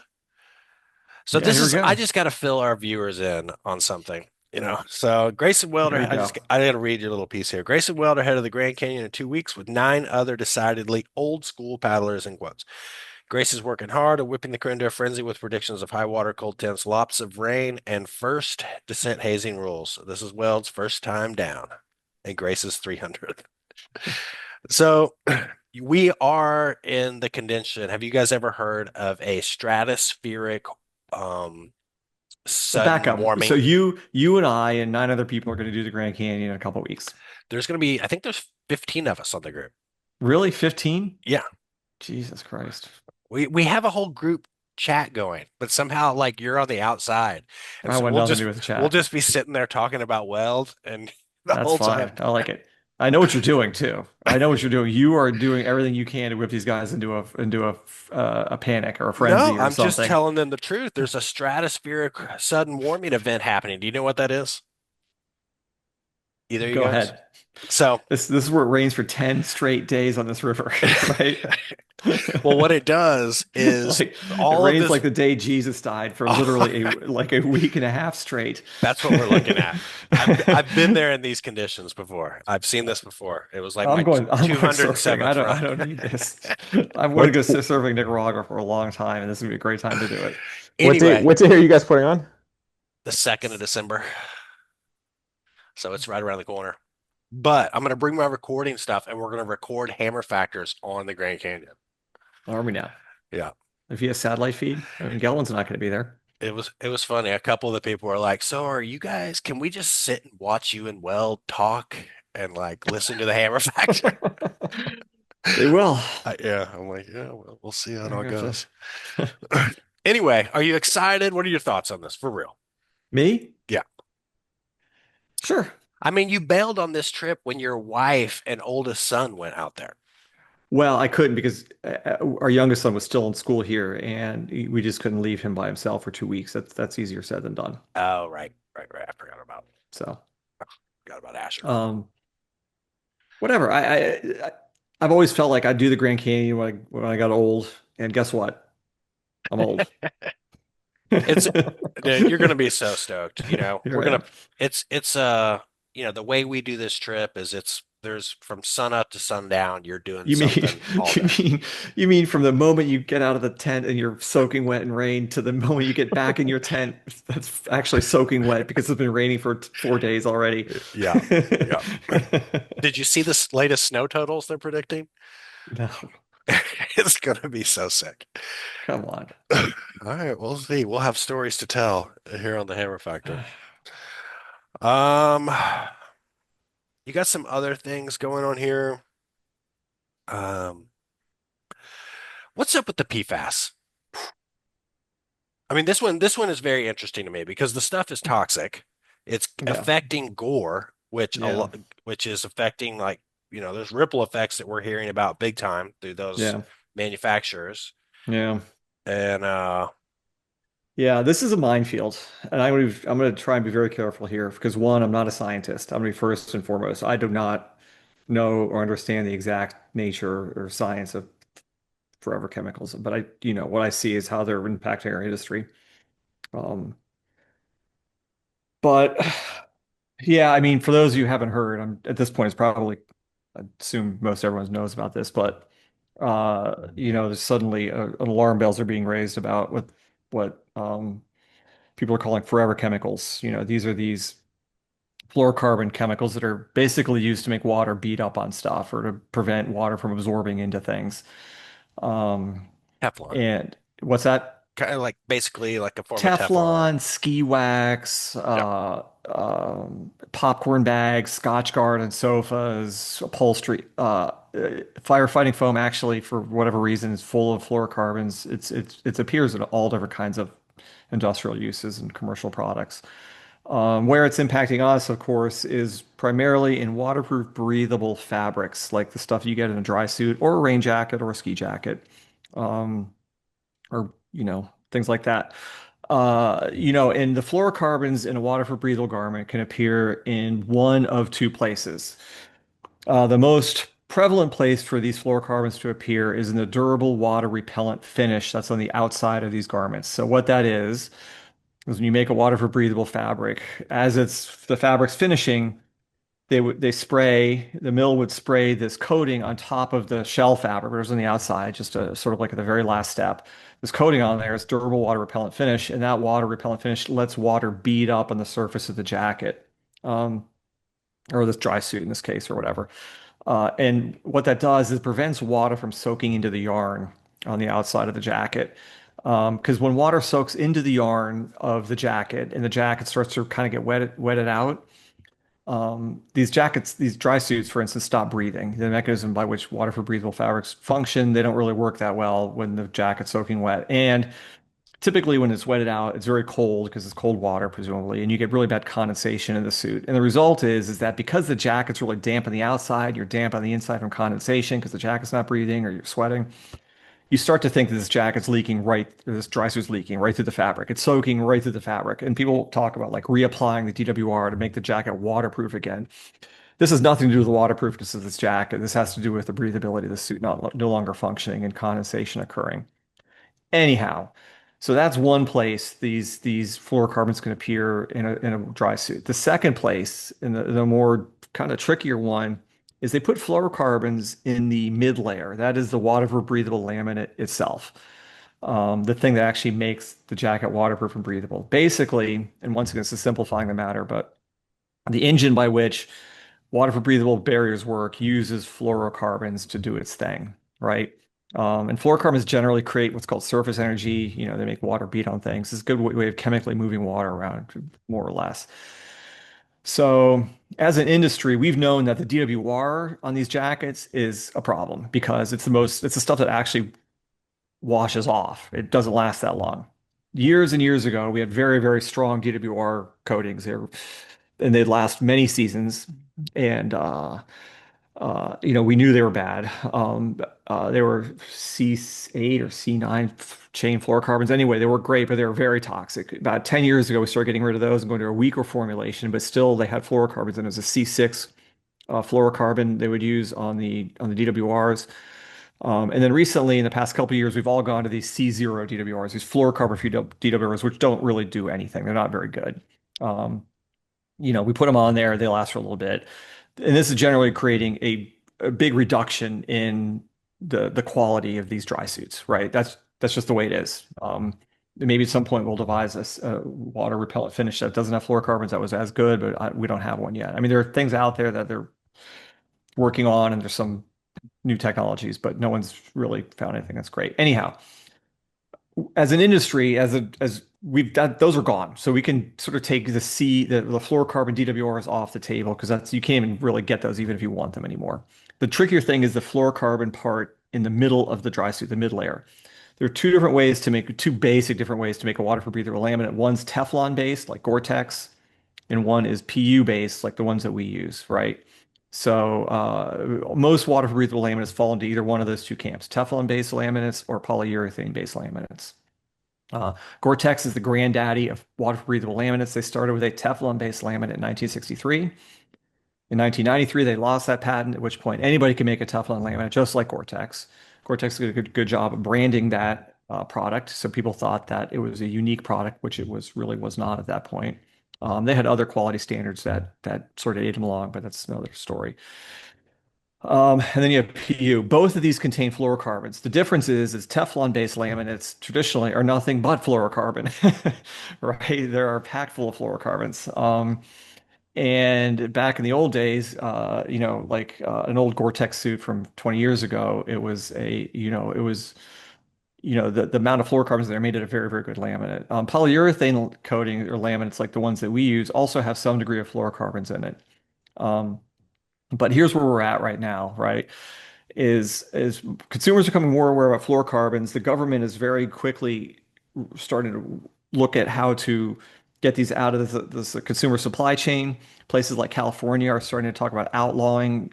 so Yeah, this here we is I go. just got to fill our viewers in on something, you know. So Grayson Here Welder, we go. I got to read your little piece here. Grayson Welder head of the Grand Canyon in 2 weeks with nine other decidedly old school paddlers in quotes. Grace is working hard and whipping the crew into a frenzy with predictions of high water, cold temps, lots of rain, and first descent hazing rules. This is Weld's first time down, and Grace's 300th. So we are in the condition. Have you guys ever heard of a stratospheric um, Well, back sudden up. So warming? you and I and nine other people are going to do the Grand Canyon in a couple of weeks. There's going to be, I think there's 15 of us on the group. Really? 15? Yeah, Jesus Christ. we have a whole group chat going, but somehow like you're on the outside, and I so want nothing to do with the we'll chat. just be sitting there talking about Weld and the That's whole time. fine. I like it. I know what you're doing too. I know what you're doing. You are doing everything you can to whip these guys into a panic or a No, frenzy or I'm just something. telling them the truth. There's a stratospheric sudden warming event happening. Do you know what that is? Either of you Go guys? ahead. So, This is where it rains for 10 straight days on this river, right? well, what it does is Like it all of rains this. like the day Jesus died for literally a week and a half straight. That's what we're looking at. I've been there in these conditions before. I've seen this before. It was like my I'm going surfing. 207th I run. don't need this. I'm going to What go surfing Nicaragua for a long time, and this would be a great time to do it. Anyway, what day are you guys putting on? the 2nd of December. So it's right around the corner. But I'm going to bring my recording stuff and we're going to record hammer factors on the Grand Canyon. Are we now? Yeah. If you have satellite feed, I mean, Gelman's not going to be there. It was funny. A couple of the people were like, "So are you guys, can we just sit and watch you and Weld talk and like listen to the hammer factor?" They will. Yeah, I'm like, yeah, well, we'll see how it I all gotcha. goes. Anyway, are you excited? What are your thoughts on this for real? Me? Yeah. Sure. I mean, you bailed on this trip when your wife and oldest son went out there. Well, I couldn't because our youngest son was still in school here, and we just couldn't leave him by himself for 2 weeks. That's easier said than done. Oh, right, right, right. I So, forgot about Asher. um, whatever. I've always felt like I'd do the Grand Canyon when I got old, and guess what? I'm old. It's Dude, you're gonna be so stoked. Here We're I gonna am. it's the way we do this trip is there's from sun up to sundown, you're doing You mean something all you day. mean you mean from the moment you get out of the tent and you're soaking wet in rain to the moment you get back in your tent that's actually soaking wet because it's been raining for 4 days already. Yeah. Yeah. Did you see this latest snow totals they're predicting? No, It's gonna be so sick. come on. All right, we'll see. We'll have stories to tell here on the Hammer Factor. Um, you got some other things going on here. Um, what's up with the PFAS? I mean, this one is very interesting to me because the stuff is toxic. It's Yeah, affecting gore, yeah, which is affecting like, there's ripple effects that we're hearing about big time through those yeah, manufacturers. yeah. And Yeah, this is a minefield, and I'm going to try and be very careful here because one, I'm not a scientist. I'm going to be first and foremost. I do not know or understand the exact nature or science of forever chemicals, but what I see is how they're impacting our industry. Um, but yeah, I mean, for those of you who haven't heard, I'm at this point, it's probably, I assume most everyone knows about this, but there's suddenly alarm bells are being raised about what people are calling forever chemicals. These are these fluorocarbon chemicals that are basically used to make water beat up on stuff or to prevent water from absorbing into things. Um, Teflon, and what's that? kind of like basically like a form of Teflon. Teflon, ski wax, Yeah. popcorn bags, Scotch guard on sofas, upholstery, firefighting foam. Actually, for whatever reason, is full of fluorocarbons. It appears in all different kinds of industrial uses and commercial products. Where it's impacting us, of course, is primarily in waterproof, breathable fabrics, like the stuff you get in a dry suit or a rain jacket or a ski jacket, or things like that. And the fluorocarbons in a waterproof, breathable garment can appear in one of two places. The most prevalent place for these fluorocarbons to appear is in the durable water repellent finish that's on the outside of these garments. So what that is when you make a waterproof breathable fabric, as the fabric's finishing, the mill would spray this coating on top of the shell fabric, which is on the outside, just a sort of like at the very last step. This coating on there is durable water repellent finish, and that water repellent finish lets water bead up on the surface of the jacket, um, or this dry suit in this case, or whatever. And what that does is it prevents water from soaking into the yarn on the outside of the jacket. Because when water soaks into the yarn of the jacket and the jacket starts to kind of get wetted out, these dry suits, for instance, stop breathing. The mechanism by which water for breathable fabrics function, they don't really work that well when the jacket's soaking wet. And typically, when it's wetted out, it's very cold because it's cold water, presumably, and you get really bad condensation in the suit. And the result is that because the jacket's really damp on the outside, you're damp on the inside from condensation because the jacket's not breathing or you're sweating. You start to think that this jacket's leaking this dry suit's leaking right through the fabric. It's soaking right through the fabric. And people talk about like reapplying the DWR to make the jacket waterproof again. This has nothing to do with the waterproofness of this jacket. This has to do with the breathability of the suit no longer functioning and condensation occurring. Anyhow, so that's one place these fluorocarbons can appear in a dry suit. The second place, and the more kind of trickier one, is they put fluorocarbons in the mid layer. That is the waterproof breathable laminate itself. The thing that actually makes the jacket waterproof and breathable. Basically, and once again, this is simplifying the matter, but the engine by which waterproof breathable barriers work uses fluorocarbons to do its thing, right? And fluorocarbons generally create what's called surface energy. They make water beat on things. It's a good way of chemically moving water around, more or less. So, as an industry, we've known that the DWR on these jackets is a problem because it's the stuff that actually washes off. It doesn't last that long. Years and years ago, we had very, very strong DWR coatings there, and they'd last many seasons. And we knew they were bad. They were C8 or C9 chain fluorocarbons. Anyway, they were great, but they were very toxic. About 10 years ago, we started getting rid of those and going to a weaker formulation, but still they had fluorocarbons, and it was a C6 fluorocarbon they would use on the DWRs. And then recently, in the past couple of years, we've all gone to these C0 DWRs, these fluorocarbon-free DWRs, which don't really do anything. They're not very good. Um, We put them on there, they last for a little bit. And this is generally creating a big reduction in the quality of these dry suits, right? That's just the way it is. Maybe at some point we'll devise a water repellent finish that doesn't have fluorocarbons that was as good, but we don't have one yet. I mean, there are things out there that they're working on, and there's some new technologies, but no one's really found anything that's great. Anyhow, as an industry, as we've done, those are gone. So we can sort of take the fluorocarbon DWRs off the table because that's you can't even really get those even if you want them anymore. The trickier thing is the fluorocarbon part in the middle of the dry suit, the mid layer. There are two basic different ways to make a waterproof breathable laminate. One's Teflon based, like Gore-Tex, and one is PU based, like the ones that we use, right? So most waterproof breathable laminates fall into either one of those two camps, Teflon based laminates or polyurethane based laminates. Uh, Gore-Tex is the granddaddy of waterproof breathable laminates. They started with a Teflon-based laminate in 1963. In 1993, they lost that patent, at which point anybody can make a Teflon laminate, just like Gore-Tex. Gore-Tex did a good job of branding that product, so people thought that it was a unique product, which it was not at that point. They had other quality standards that sort of aided them along, but that's another story. And then you have PU. Both of these contain fluorocarbons. The difference is Teflon-based laminates traditionally are nothing but fluorocarbon, right? They are packed full of fluorocarbons. And back in the old days, like an old Gore-Tex suit from 20 years ago, the amount of fluorocarbons there made it a very, very good laminate. Polyurethane coating or laminates like the ones that we use also have some degree of fluorocarbons in it. Um, but here's where we're at right now, right? Is consumers are becoming more aware about fluorocarbons. The government is very quickly starting to look at how to get these out of the consumer supply chain. Places like California are starting to talk about outlawing,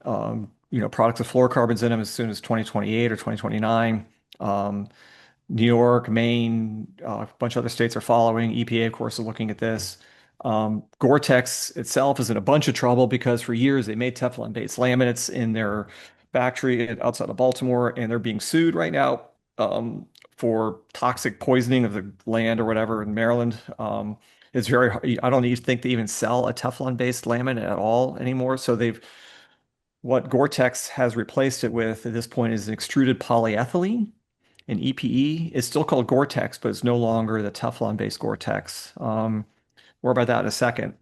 products with fluorocarbons in them as soon as 2028 or 2029. New York, Maine, a bunch of other states are following. EPA, of course, is looking at this. Gore-Tex itself is in a bunch of trouble because for years they made Teflon-based laminates in their factory outside of Baltimore, and they're being sued right now for toxic poisoning of the land or whatever in Maryland. I don't even think they even sell a Teflon-based laminate at all anymore. So what Gore-Tex has replaced it with at this point is an extruded polyethylene. And EPE is still called Gore-Tex, but it's no longer the Teflon-based Gore-Tex. More about that in a second.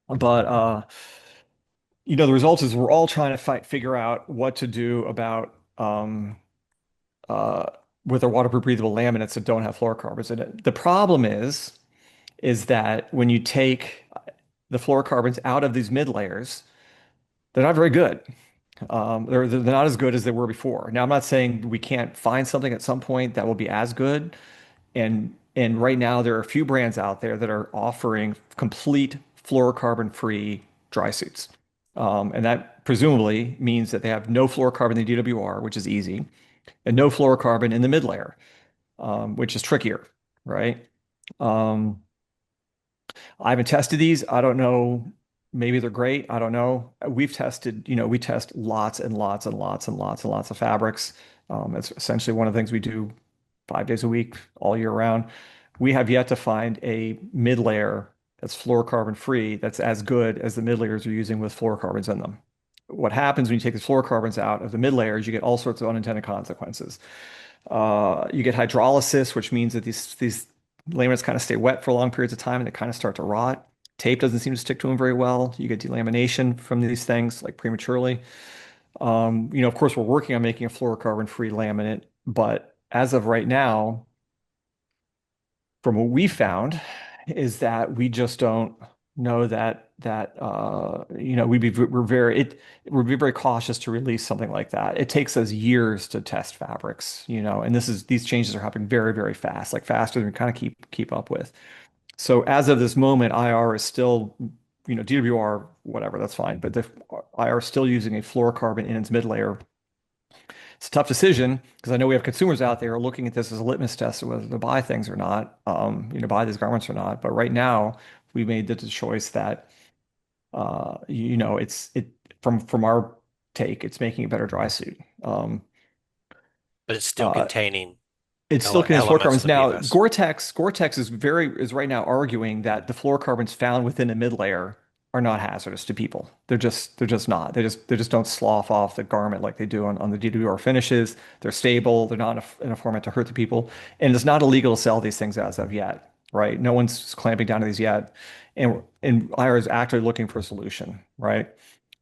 But the result is we're all trying to figure out what to do about uh, with our waterproof breathable laminates that don't have fluorocarbons in it. The problem is that when you take the fluorocarbons out of these mid layers, they're not very good. They're not as good as they were before. Now, I'm not saying we can't find something at some point that will be as good. And right now, there are a few brands out there that are offering complete fluorocarbon-free dry suits. And that presumably means that they have no fluorocarbon in the DWR, which is easy, and no fluorocarbon in the mid layer, which is trickier, right? Um, I haven't tested these. I don't know. Maybe they're great. I don't know. We test lots and lots and lots and lots and lots of fabrics. It's essentially one of the things we do 5 days a week, all year round. We have yet to find a mid layer that's fluorocarbon free that's as good as the mid layers are using with fluorocarbons in them. What happens when you take the fluorocarbons out of the mid layers, you get all sorts of unintended consequences. You get hydrolysis, which means that these laminates kind of stay wet for long periods of time and they kind of start to rot. Tape doesn't seem to stick to them very well. You get delamination from these things like prematurely. Of course, we're working on making a fluorocarbon-free laminate, but as of right now, from what we found, is that we just don't know we'd be very cautious to release something like that. It takes us years to test fabrics, and these changes are happening very, very fast, like faster than we kind of keep up with. So as of this moment, IR is still, DWR, whatever, that's fine. But the IR is still using a fluorocarbon in its mid layer. It's a tough decision because I know we have consumers out there looking at this as a litmus test of whether to buy things or not, buy these garments or not. But right now, we made the choice that, it from our take, it's making a better dry suit. But it's still Uh, containing. It still contains elements of fluorocarbons. the Now, PFAS. Gore-Tex is right now arguing that the fluorocarbons found within the mid layer are not hazardous to people. They're just not. They just don't slough off the garment like they do on the DWR finishes. They're stable. They're not in a format to hurt the people. And it's not illegal to sell these things as of yet, right? No one's clamping down on these yet. And IR is actually looking for a solution, right?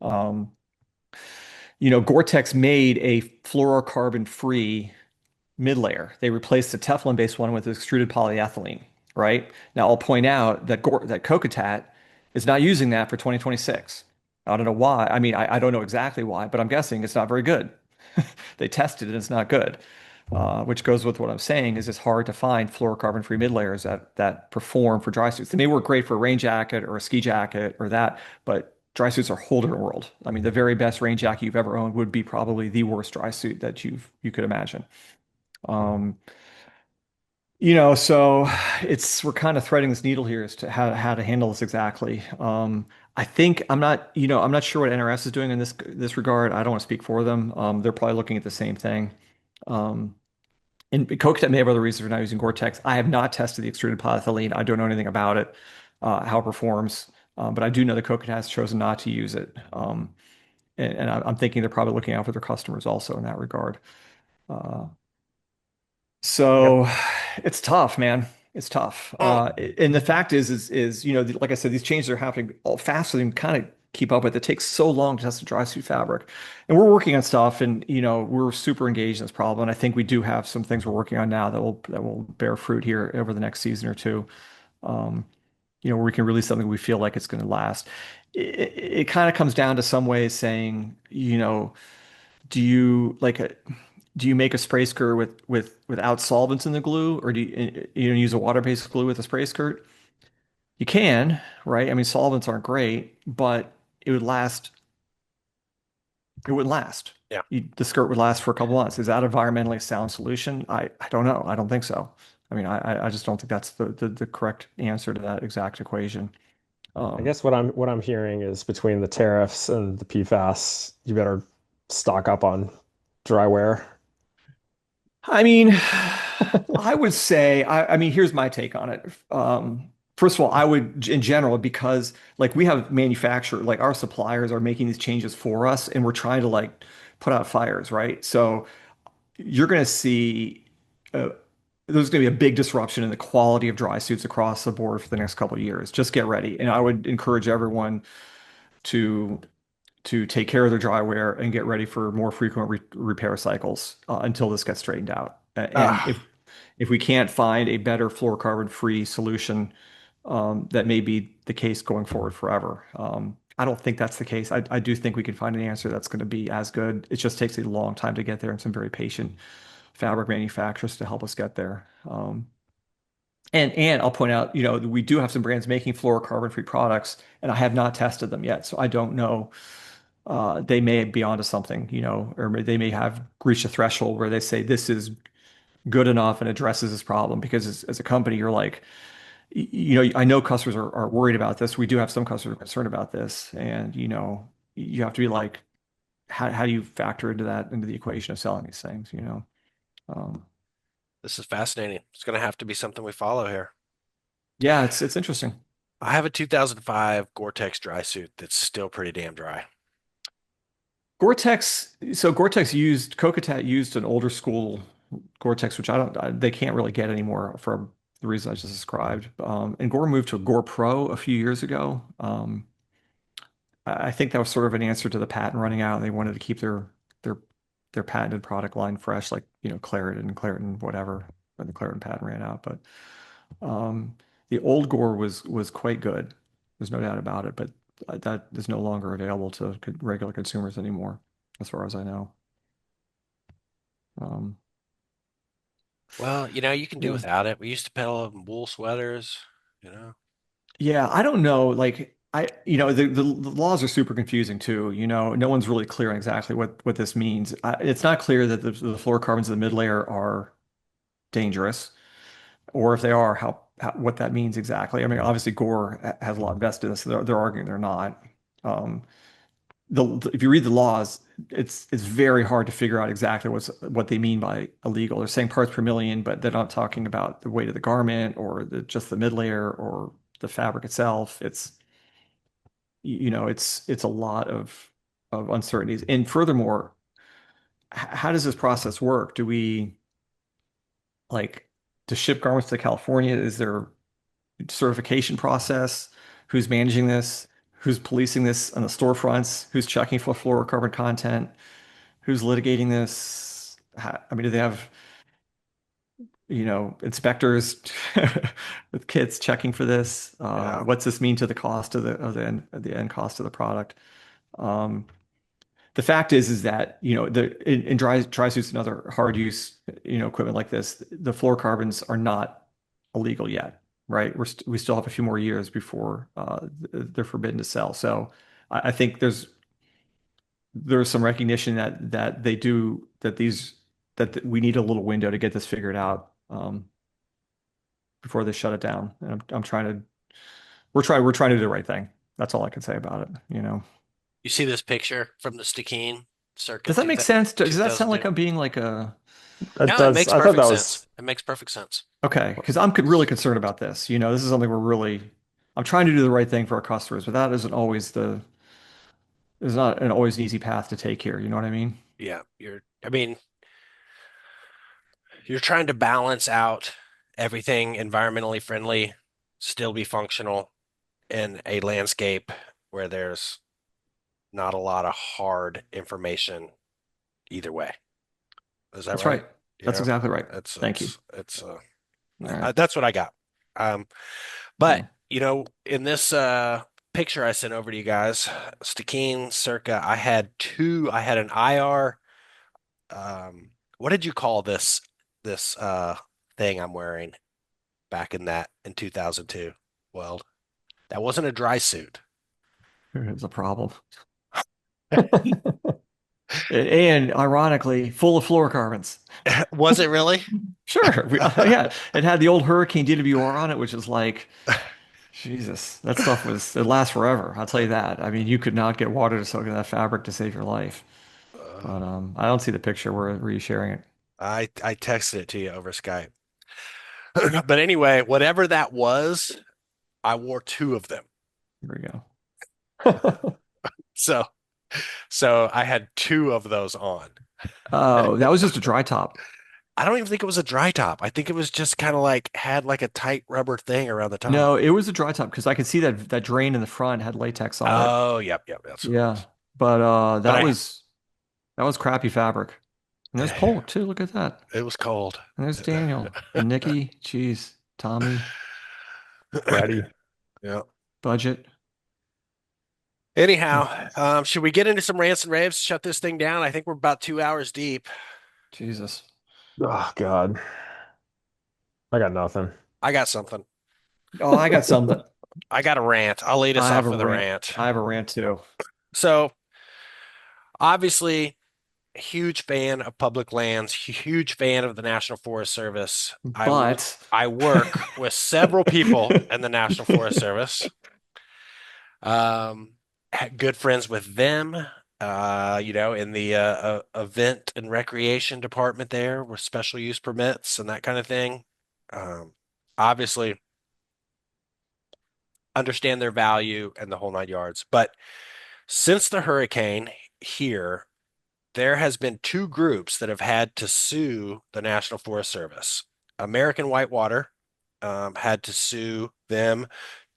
Um, Gore-Tex made a fluorocarbon-free mid layer. They replaced the Teflon-based one with extruded polyethylene, right? Now, I'll point out that Kokatat is not using that for 2026. I don't know why. I mean, I don't know exactly why, but I'm guessing it's not very good. They tested it and it's not good, which goes with what I'm saying is it's hard to find fluorocarbon-free mid layers that perform for dry suits. They may work great for a rain jacket or a ski jacket or that, but dry suits are a whole different world. I mean, the very best rain jacket you've ever owned would be probably the worst dry suit that you could imagine. Um, so we're kind of threading this needle here as to how to handle this exactly. I think I'm not sure what NRS is doing in this regard. I don't want to speak for them. They're probably looking at the same thing. Um, and Coconut may have other reasons for not using Gore-Tex. I have not tested the extruded polyethylene. I don't know anything about it, how it performs. But I do know that Coconut has chosen not to use it. And I'm thinking they're probably looking out for their customers also in that regard. Uh, Yep. so it's tough, man. It's tough. Well, And the fact is, like I said, these changes are happening all faster than you kind of keep up with. It takes so long to test a dry suit fabric. And we're working on stuff and, we're super engaged in this problem. And I think we do have some things we're working on now that will bear fruit here over the next season or two. Um, where we can release something we feel like it's going to last. It kind of comes down to some ways saying, do you like a do you make a spray skirt without solvents in the glue, or do you use a water-based glue with a spray skirt? You can, right? I mean, solvents aren't great, but it would last. It wouldn't last. yeah. The skirt would last for a couple months. Is that an environmentally sound solution? I don't know. I don't think so. I mean, I just don't think that's the correct answer to that exact equation. I Um, guess what I'm hearing is between the tariffs and the PFAS, you better stock up on dryware. I mean, I would say, I mean, here's my take on it. First of all, I would, in general, because like we have manufacturer, like our suppliers are making these changes for us, and we're trying to like put out fires, right? So you're going to see uh, there's going to be a big disruption in the quality of dry suits across the board for the next couple of years. Just get ready, and I would encourage everyone to take care of their dryware and get ready for more frequent repair cycles until this gets straightened out. And Ah, if we can't find a better fluorocarbon free solution, that may be the case going forward forever. I don't think that's the case. I do think we can find an answer that's going to be as good. It just takes a long time to get there and some very patient fabric manufacturers to help us get there. And I'll point out, we do have some brands making fluorocarbon free products, and I have not tested them yet, so I don't know. They may be onto something, or they may have reached a threshold where they say this is good enough and addresses this problem. Because as a company, you're like, I know customers are worried about this. We do have some customers concerned about this, and you have to be like, how do you factor into the equation of selling these things? Um, this is fascinating. It's going to have to be something we follow here. yeah, it's interesting. I have a 2005 Gore-Tex dry suit that's still pretty damn dry. Gore-Tex used an older school Gore-Tex, which they can't really get anymore for the reason I just described. And Gore moved to a Gore Pro a few years ago. I think that was sort of an answer to the patent running out. They wanted to keep their their patented product line fresh, like Claritin, whatever, when the Claritin patent ran out. But the old Gore was quite good. There's no doubt about it. But that is no longer available to regular consumers anymore, as far as I know. Um, Well, you can do yeah. without it. We used to peddle wool sweaters, you know. Yeah, I don't know. Like the laws are super confusing too. No one's really clear on exactly what this means. It's not clear that the fluorocarbons in the mid layer are dangerous, or if they are, what that means exactly. I mean, obviously Gore has a lot invested in this. So they're arguing they're not. Um, if you read the laws, it's very hard to figure out exactly what they mean by illegal. They're saying parts per million, but they're not talking about the weight of the garment or just the mid layer or the fabric itself. It's a lot of uncertainties. And furthermore, how does this process work? Do we like to ship garments to California? Is there a certification process? Who's managing this? Who's policing this on the storefronts? Who's checking for fluorocarbon content? Who's litigating this? I mean, do they have, inspectors with kits checking for this? Yeah. What's this mean to the cost of the end cost of the product? Um, the fact is that in dry suits and other hard use equipment like this, the fluorocarbons are not illegal yet, right? We still have a few more years before they're forbidden to sell. So I think there's some recognition that they do that we need a little window to get this figured out before they shut it down. And I'm trying to we're trying to do the right thing. That's all I can say about it. You see this picture from the Stikine circa Does that make sense? Does that sound 2002? like I'm being like a That No, it does. makes I thought perfect that sense. was It makes perfect sense. okay? Because I'm really concerned about this. This is something I'm trying to do the right thing for our customers, but that isn't always is not always an easy path to take here. You know what I mean? Yeah, I mean, you're trying to balance out everything environmentally friendly, still be functional in a landscape where there's not a lot of hard information either way. Is that That's right? right. You That's know, exactly right. it's Thank you. it's All right. that's what I got. Um, but Yeah. in this picture I sent over to you guys, Stikine circa, I had an IR. What did you call this thing I'm wearing back in 2002? Well, that wasn't a dry suit. It's a problem. And ironically, full of fluorocarbons. Was it really? Sure. Yeah. It had the old Hurricane DWR on it, which is like, Jesus, it lasts forever. I'll tell you that. I mean, you could not get water to soak into that fabric to save your life. Uh, But I don't see the picture. Were you sharing it? I texted it to you over Skype. But anyway, whatever that was, I wore two of them. Here we go. So so I had two of those on. Oh, that was just a dry top. I don't even think it was a dry top. I think it was just kind of like had like a tight rubber thing around the top. No, it was a dry top because I could see that drain in the front had latex on it. Oh, yep, that's what it Yeah. was. But But that was crappy fabric. And there's Polk too. Look at that. it was cold. And there's Daniel and Nikki. Jeez. Tommy. Freddie. Yeah. Budget. Anyhow, should we get into some rants and raves? Shut this thing down. I think we're about 2 hours deep. Jesus. Oh God, I got nothing. I got something. Oh, I got something. I got a rant. I'll lead us I have off a with a rant. rant. I have a rant too. So, obviously, huge fan of public lands, huge fan of the National Forest Service. But I work with several people in the National Forest Service. Um, Good friends with them. In the event and recreation department there with special use permits and that kind of thing. Um, Obviously, understand their value and the whole nine yards. But since the hurricane here, there has been two groups that have had to sue the National Forest Service. American Whitewater had to sue them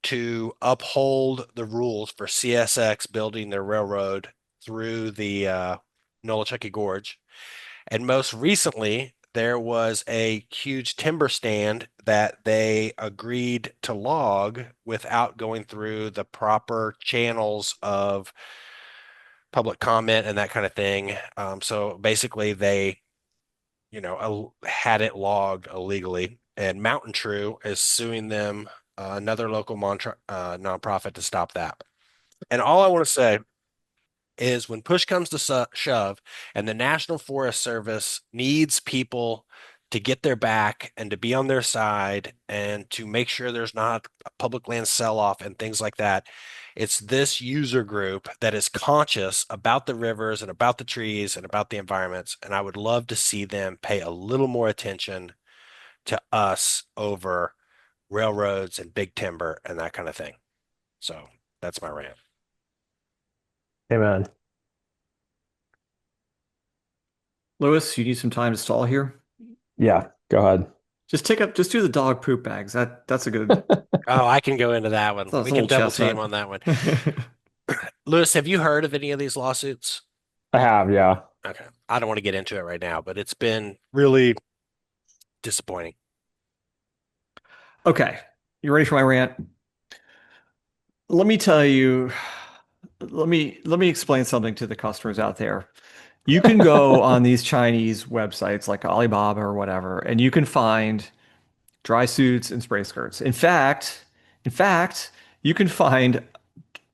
to uphold the rules for CSX building their railroad through the Nolichucky Gorge. And most recently, there was a huge timber stand that they agreed to log without going through the proper channels of public comment and that kind of thing. So basically, they, had it logged illegally. And Mountain True is suing them, another local nonprofit, to stop that. And all I want to say is when push comes to shove and the National Forest Service needs people to get their back and to be on their side and to make sure there's not a public land sell-off and things like that, It's this user group that is conscious about the rivers and about the trees and about the environments. And I would love to see them pay a little more attention to us over railroads and big timber and that kind of thing. So that's my rant. Amen. Lewis, you need some time to stall here. Yeah, go ahead. Just do the dog poop bags. That's a good, Oh, I can go into that one. that's We a can little double team chestnut. on that one. Lewis, have you heard of any of these lawsuits? I have, yeah. Okay. I don't want to get into it right now, but it's been really disappointing. Okay, you ready for my rant? Let me tell you, let me explain something to the customers out there. You can go on these Chinese websites like Alibaba or whatever, and you can find dry suits and spray skirts. In fact, you can find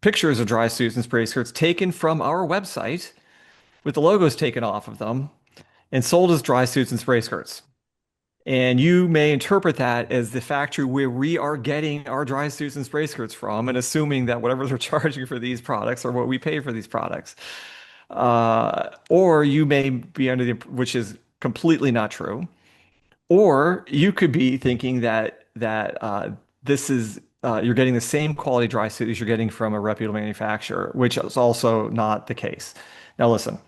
pictures of dry suits and spray skirts taken from our website with the logos taken off of them and sold as dry suits and spray skirts. And you may interpret that as the factory where we are getting our dry suits and spray skirts from, and assuming that whatever they're charging for these products are what we pay for these products. Or you may be under the, which is completely not true. Or you could be thinking that this is you're getting the same quality dry suit as you're getting from a reputable manufacturer, which is also not the case. Now, listen,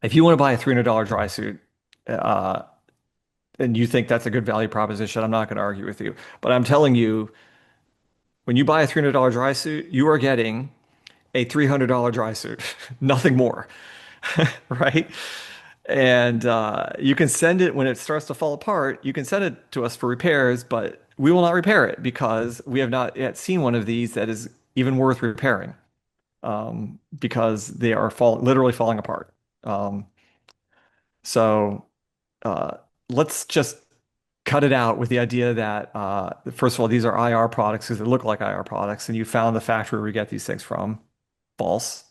if you want to buy a $300 dry suit, uh, and you think that's a good value proposition, I'm not going to argue with you. But I'm telling you, when you buy a $300 dry suit, you are getting a $300 dry suit, nothing more, right? And you can send it when it starts to fall apart. You can send it to us for repairs, but we will not repair it because we have not yet seen one of these that is even worth repairing because they are literally falling apart. Um, so uh, let's just cut it out with the idea that first of all, these are IR products because they look like IR products, and you found the factory where we get these things from. False.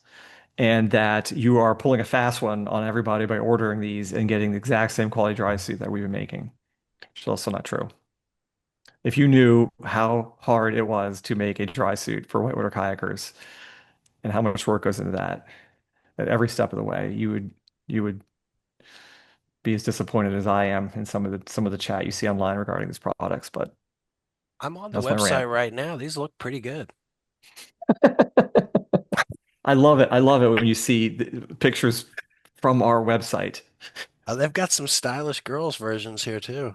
And that you are pulling a fast one on everybody by ordering these and getting the exact same quality dry suit that we've been making. Which is also not true. If you knew how hard it was to make a dry suit for whitewater kayakers and how much work goes into that at every step of the way, you would be as disappointed as I am in some of the chat you see online regarding these products. But I'm on the that's my rant. website right now. These look pretty good. I love it. I love it when you see the pictures from our website. They've got some stylish girls versions here too.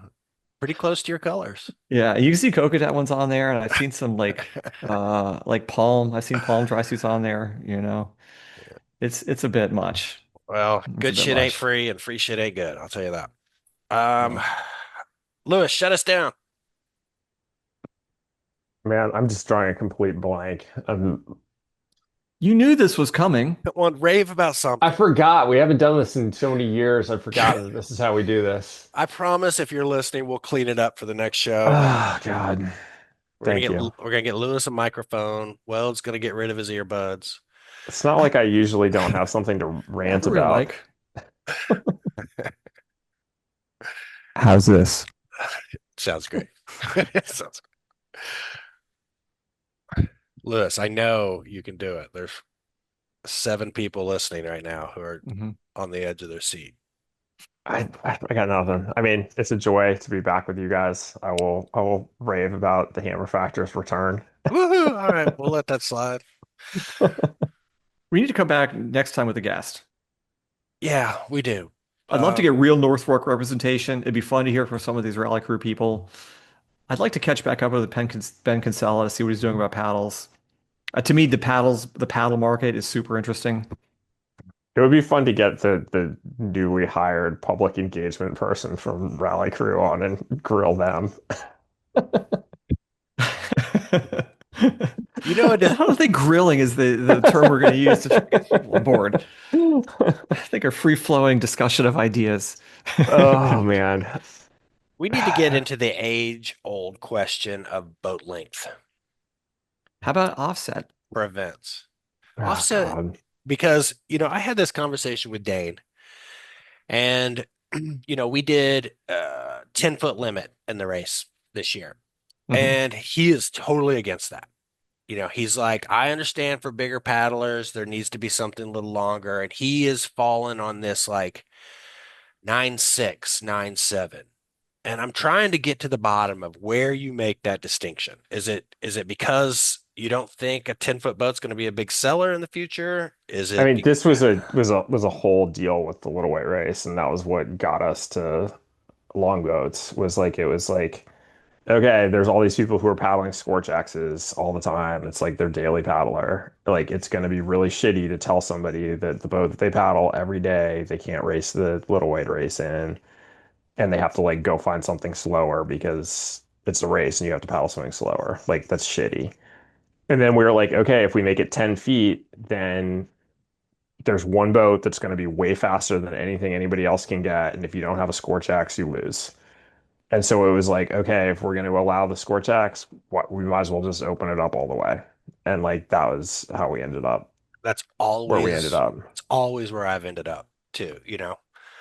Pretty close to your colors. Yeah, you can see Coconut ones on there, and I've seen some like palm. I've seen palm dry suits on there, you know. It's a bit much. Well, It's a good bit shit ain't much. free and free shit ain't good. I'll tell you that. Um, Well, Lewis, shut us down. Man, I'm just drawing a complete blank. you knew this was coming. Come on, rave about I something. forgot. We haven't done this in so many years. I forgot that this is how we do this. I promise if you're listening, we'll clean it up for the next show. Oh, God. Thank you. We're gonna get Lewis a microphone. Weld's gonna get rid of his earbuds. It's not like I usually don't have something to I have rant a real about. mic. How's this? Sounds great. Sounds Lewis, I know you can do it. There's 7 people listening right now who are Mhm. on the edge of their seat. I got nothing. I mean, it's a joy to be back with you guys. I will rave about the Hammer Factor's return. Woohoo! All right, we'll let that slide. We need to come back next time with a guest. Yeah, we do. I'd love to get real North Fork representation. It'd be fun to hear from some of these rally crew people. I'd like to catch back up with Ben Kinsella to see what he's doing about paddles. To me, the paddle market is super interesting. It would be fun to get the newly hired public engagement person from Rally Crew on and grill them. You know, I don't think grilling is the term we're going to use to try to get people on board. I think a free-flowing discussion of ideas. Oh man. we need to get into the age-old question of boat length How about offset? for events. Oh Offset, God. because, I had this conversation with Dane, and, we did 10-foot limit in the race this year, Mhm. and he is totally against that. he's like, I understand for bigger paddlers, there needs to be something a little longer. And he is fallen on this like 9.6, 9.7. And I'm trying to get to the bottom of where you make that distinction. Is it because you don't think a 10-foot boat's going to be a big seller in the future? Is I it mean, be this was a whole deal with the little white race, and that was what got us to longboats. Was like it was like, okay, there's all these people who are paddling Scorch X's all the time. It's like their daily paddler. Like it's going to be really shitty to tell somebody that the boat that they paddle every day, they can't race the little white race in, and they have to like go find something slower because it's a race and you have to paddle something slower. Like that's shitty. And then we were like, okay, if we make it 10 feet, then there's one boat that's going to be way faster than anything anybody else can get. And if you don't have a Scorch X, you lose. And so it was like, okay, if we're going to allow the Scorch X, what we might as well just open it up all the way. And like that was how we ended up that's where we ended always up. it's always where I've ended up too.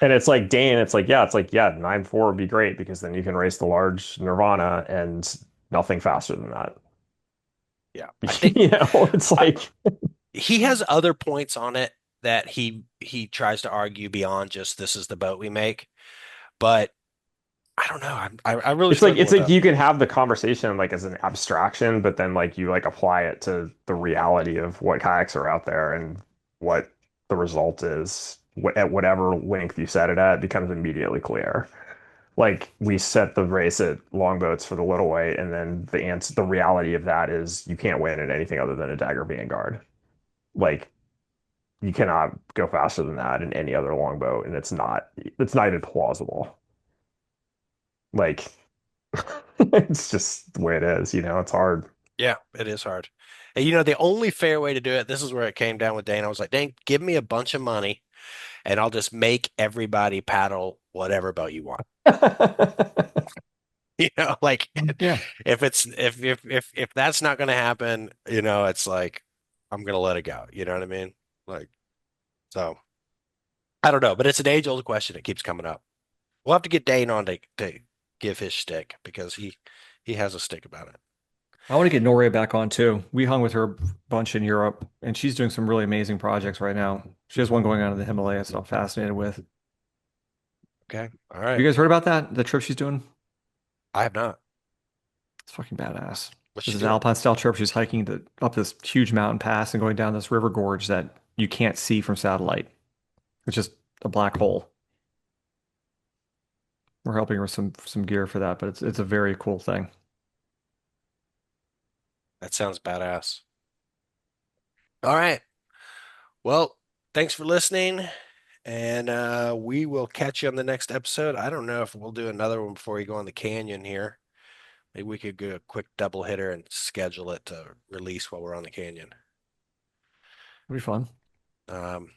And it's like Dane, it's like, yeah, 9.4 would be great because then you can race the large Nirvana and nothing faster than that. Yeah. I think It's I, like he has other points on it that he tries to argue beyond just this is the boat we make. But I don't know. I really it's like struggle it's with like that. you can have the conversation like as an abstraction, but then like you like apply it to the reality of what kayaks are out there and what the result is at whatever length you set it at, it becomes immediately clear. Like we set the race at longboats for the little weight, and then the reality of that is you can't win at anything other than a dagger vanguard. Like you cannot go faster than that in any other longboat, and it's not even plausible. Like it's just the way it is, it's hard. Yeah, it is hard. And the only fair way to do it, this is where it came down with Dane. I was like, Dane, give me a bunch of money and I'll just make everybody paddle whatever boat you want. Like Yeah. if that's not gonna happen, it's like I'm gonna let it go. You know what I mean? Like, so I don't know, but it's an age-old question. It keeps coming up. We'll have to get Dane on to give his shtick because he has a stick about it. I want to get Noria back on too. We hung with her a bunch in Europe, and she's doing some really amazing projects right now. She has one going on in the Himalayas that I'm fascinated with. Have Okay. All right. you guys heard about that? The trip she's doing? I have not. It's fucking badass. What's This she is an doing? alpine style trip. She's hiking up this huge mountain pass and going down this river gorge that you can't see from satellite. It's just a black hole. We're helping her with some gear for that, but it's a very cool thing. That sounds badass. All right. Well, thanks for listening, and we will catch you on the next episode. I don't know if we'll do another one before we go on the canyon here. Maybe we could do a quick double hitter and schedule it to release while we're on the canyon. It'll be fun. Um,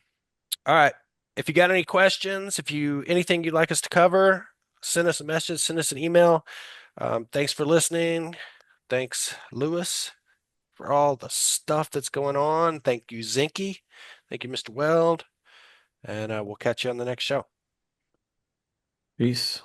all right. If you got any questions, if you anything you'd like us to cover, send us a message, send us an email. Thanks for listening. Thanks, Lewis, for all the stuff that's going on. Thank you, Zinky. Thank you, Mr. Weld. And we'll catch you on the next show. Peace.